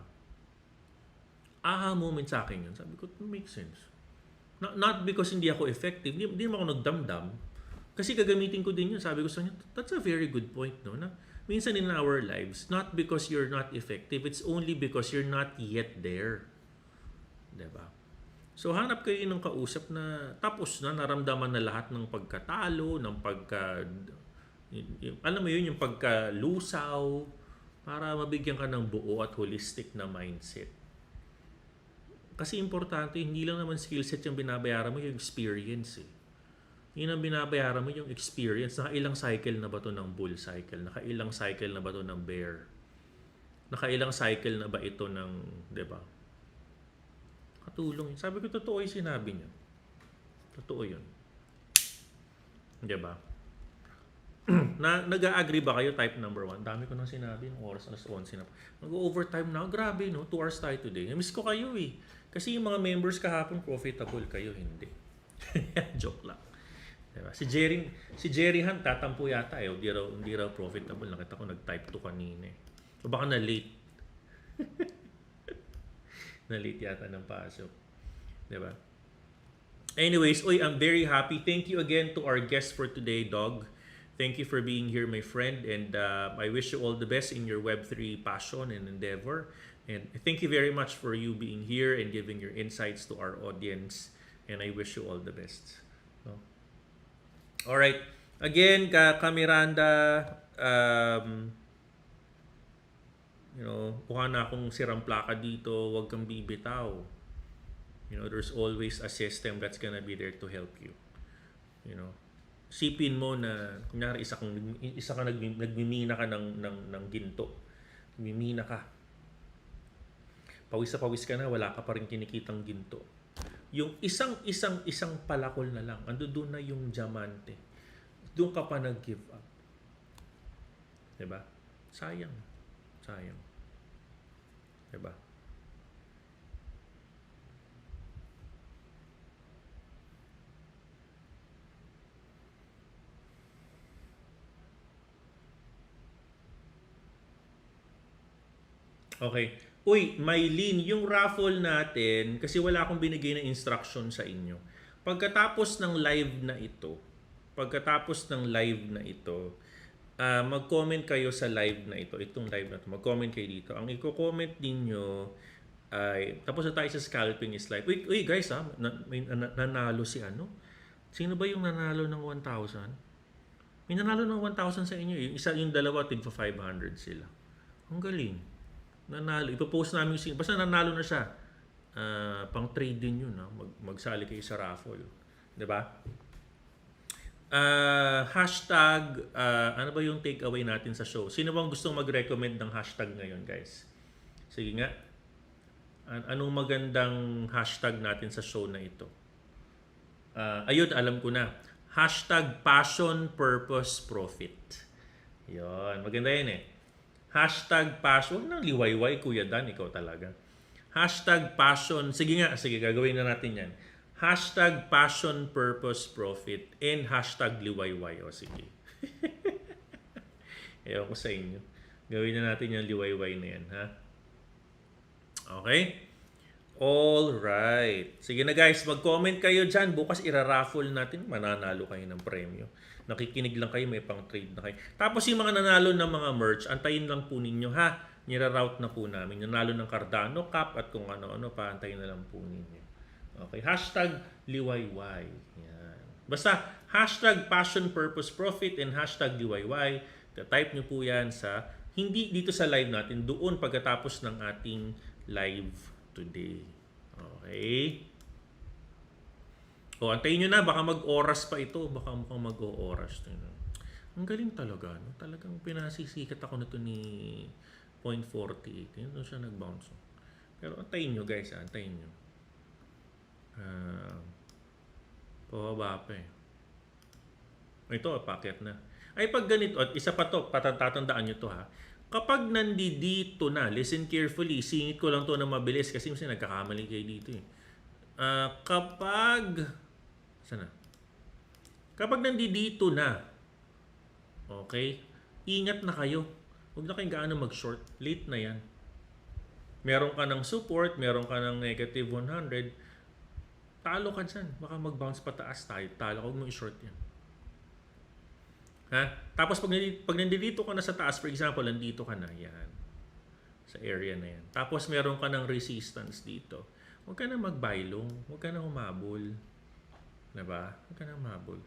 Aha moment sa akin yun. Sabi ko, it makes sense. Not because hindi ako effective, hindi naman ako nagdamdam. Kasi gagamitin ko din yun. Sabi ko sa kanya, that's a very good point, no? Na minsan in our lives, not because you're not effective, it's only because you're not yet there. Diba? So hanap kayo ng kausap na tapos na, naramdaman na lahat ng pagkatalo, ng alam mo yun, yung pagkalusaw, para mabigyan ka ng buo at holistic na mindset. Kasi importante, hindi lang naman skill set yung binabayaran mo, yung experience eh. Yun ang binabayaran mo, yung experience. Nakailang cycle na ba to ng bull cycle? Nakailang cycle na ba to ng bear? Nakailang cycle na ba ito ng, di ba? Katulong. Sabi ko, totoo yung sinabi niya. Totoo yun. Di ba? Nag-a-agree ba kayo type number 1? Dami ko nang sinabi. Oras, alas 11 na. Mag-overtime na. Grabe, no? 2 hours tayo today. Namiss ko kayo eh. Kasi yung mga members kahapon, profitable kayo. Hindi. Joke lang. Diba? Si Jerry Hunt, tatampo yata eh. Hindi raw profitable. Nakita ko nag-type 2 kanina eh. O baka na-late. Na-late yata ng pasok. Diba? Anyways, I'm very happy. Thank you again to our guest for today, Dog. Thank you for being here, my friend. And I wish you all the best in your Web3 passion and endeavor. And thank you very much for you being here and giving your insights to our audience. And I wish you all the best. No? Alright. Again, Miranda, kuha na akong sirang plaka dito, huwag kang bibitaw. There's always a system that's gonna be there to help you. Sipin mo na, kunyari, isa ka nagmimina ka ng ginto. Nagmimina ka. Pawis ka na, wala ka pa rin kinikitang ginto. Yung isang palakol na lang, ando doon na yung diamante. Doon ka pa nag-give up. Diba? Sayang. Diba? Okay. Uy, Mylene, yung raffle natin, kasi wala akong binigay na instruction sa inyo. Pagkatapos ng live na ito, mag-comment kayo sa live na ito, itong live na ito, mag-comment kayo dito. Ang i-comment ninyo ay, tapos na tayo sa scalping is live. Uy guys may nanalo si ano? Sino ba yung nanalo ng 1,000? May nanalo ng 1,000 sa inyo. Yung dalawa, tig 500 sila. Ang galing. Nanalo. Ipopost namin yung basta nanalo na siya. Pang trade din yun. Magsali kayo sa raffle. Diba? Hashtag, ano ba yung takeaway natin sa show? Sino bang gustong mag-recommend ng hashtag ngayon, guys? Sige nga. Anong magandang hashtag natin sa show na ito? Ayun, alam ko na. Hashtag passion, purpose, profit. Yun. Maganda yun eh. Hashtag passion. Huwag nang liwayway, Kuya Dan. Ikaw talaga. Hashtag passion. Sige nga. Sige, gagawin na natin yan. Hashtag passion, purpose, profit. And hashtag liwayway. O sige. Ewan ko sa inyo. Gawin na natin yung liwayway na yan. Ha? Okay? All right. Sige na guys, mag-comment kayo dyan. Bukas iraraffle natin. Mananalo kayo ng premyo. Nakikinig lang kayo, may pang-trade na kayo. Tapos yung mga nanalo ng mga merch, antayin lang po ninyo ha. Nira-route na po namin. Nanalo ng Cardano Cup at kung ano-ano pa, antayin na lang po ninyo. Okay. Hashtag liwayway. Yan. Basta hashtag passion, purpose, profit and hashtag liwayway. Type nyo po yan sa, hindi dito sa live natin, doon pagkatapos ng ating live today. Okay? O, antayin nyo na. Baka mag-oras pa ito. Baka mukhang mag-o-oras. Ang galing talaga. No? Talagang pinasisikat ako na ito ni 0.48. Ito siya nag-bounce. Pero antayin nyo guys. Antayin nyo. Pababa pa eh. Ito, packet na. Ay, pag ganito, at isa pa to, patatandaan nyo to ha. Kapag nandito na, listen carefully, singit ko lang to na mabilis kasi kasi nagkakamali kayo dito eh. Kapag nandito na, okay, ingat na kayo. Huwag na kayong gaano mag-short. Late na yan. Meron ka ng support, meron ka ng negative 100, talo ka dyan. Baka mag-bounce pataas tayo. Talo, huwag mo i-short yan. Ha? Tapos pag nandito ka na sa taas, for example, nandito ka na, yan. Sa area na yan. Tapos meron ka ng resistance dito. Huwag ka na mag-buy long. Huwag ka na humabol. Diba? Huwag ka na humabol.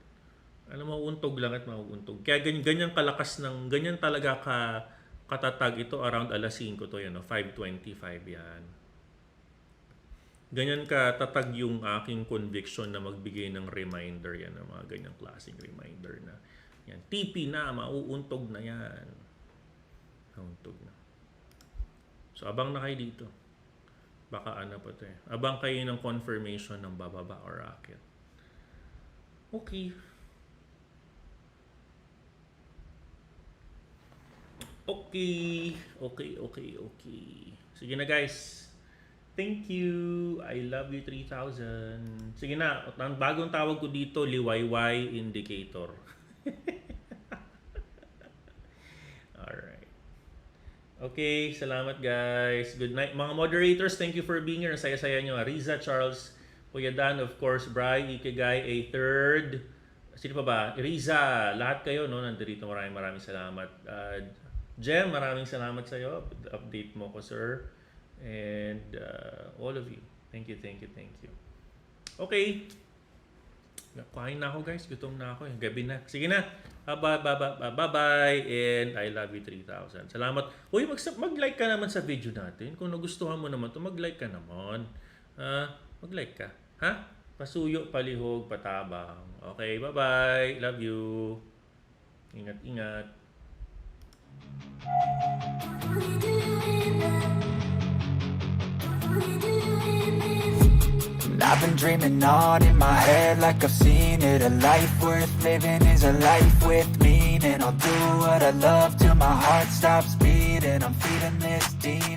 Alam mo, mauuntog lang at mauuntog. Kaya ganyan kalakas ng, ganyan talaga katatag ito around alas 5 to yan, no? 5:25 yan. Ganyan katatag yung aking conviction na magbigay ng reminder yan, ng mga ganyang klaseng reminder na yan, TP na, mauuntog na yan. Mauuntog na. So, abang na kayo dito. Baka ano pa ito eh. Abang kayo ng confirmation ng bababa or racket. Okay. Okay. Sige na guys. Thank you. I love you 3,000. Sige na. Ang bagong tawag ko dito, liwayway indicator. Alright. Okay, salamat guys. Good night. Mga moderators, thank you for being here. Ang saya-saya nyo. Riza, Charles, Kuya Dan, of course, Bri, Ikigay, a third. Sino pa ba? Riza, lahat kayo, no? Nandito, maraming salamat. Jem, maraming salamat sa iyo. Update mo ko, sir. And all of you. Thank you. Okay. Kain na ako guys, gutom na ako. Gabi na. Sige na. Bye-bye. And I love you 3,000. Salamat. Uy, mag-like ka naman sa video natin. Kung nagustuhan mo naman to, mag-like ka naman. Mag-like ka. Ha? Pasuyo, palihog, patabang. Okay, bye-bye. Love you. Ingat. I've been dreaming on in my head like I've seen it. A life worth living is a life with meaning. I'll do what I love till my heart stops beating. I'm feeding this demon.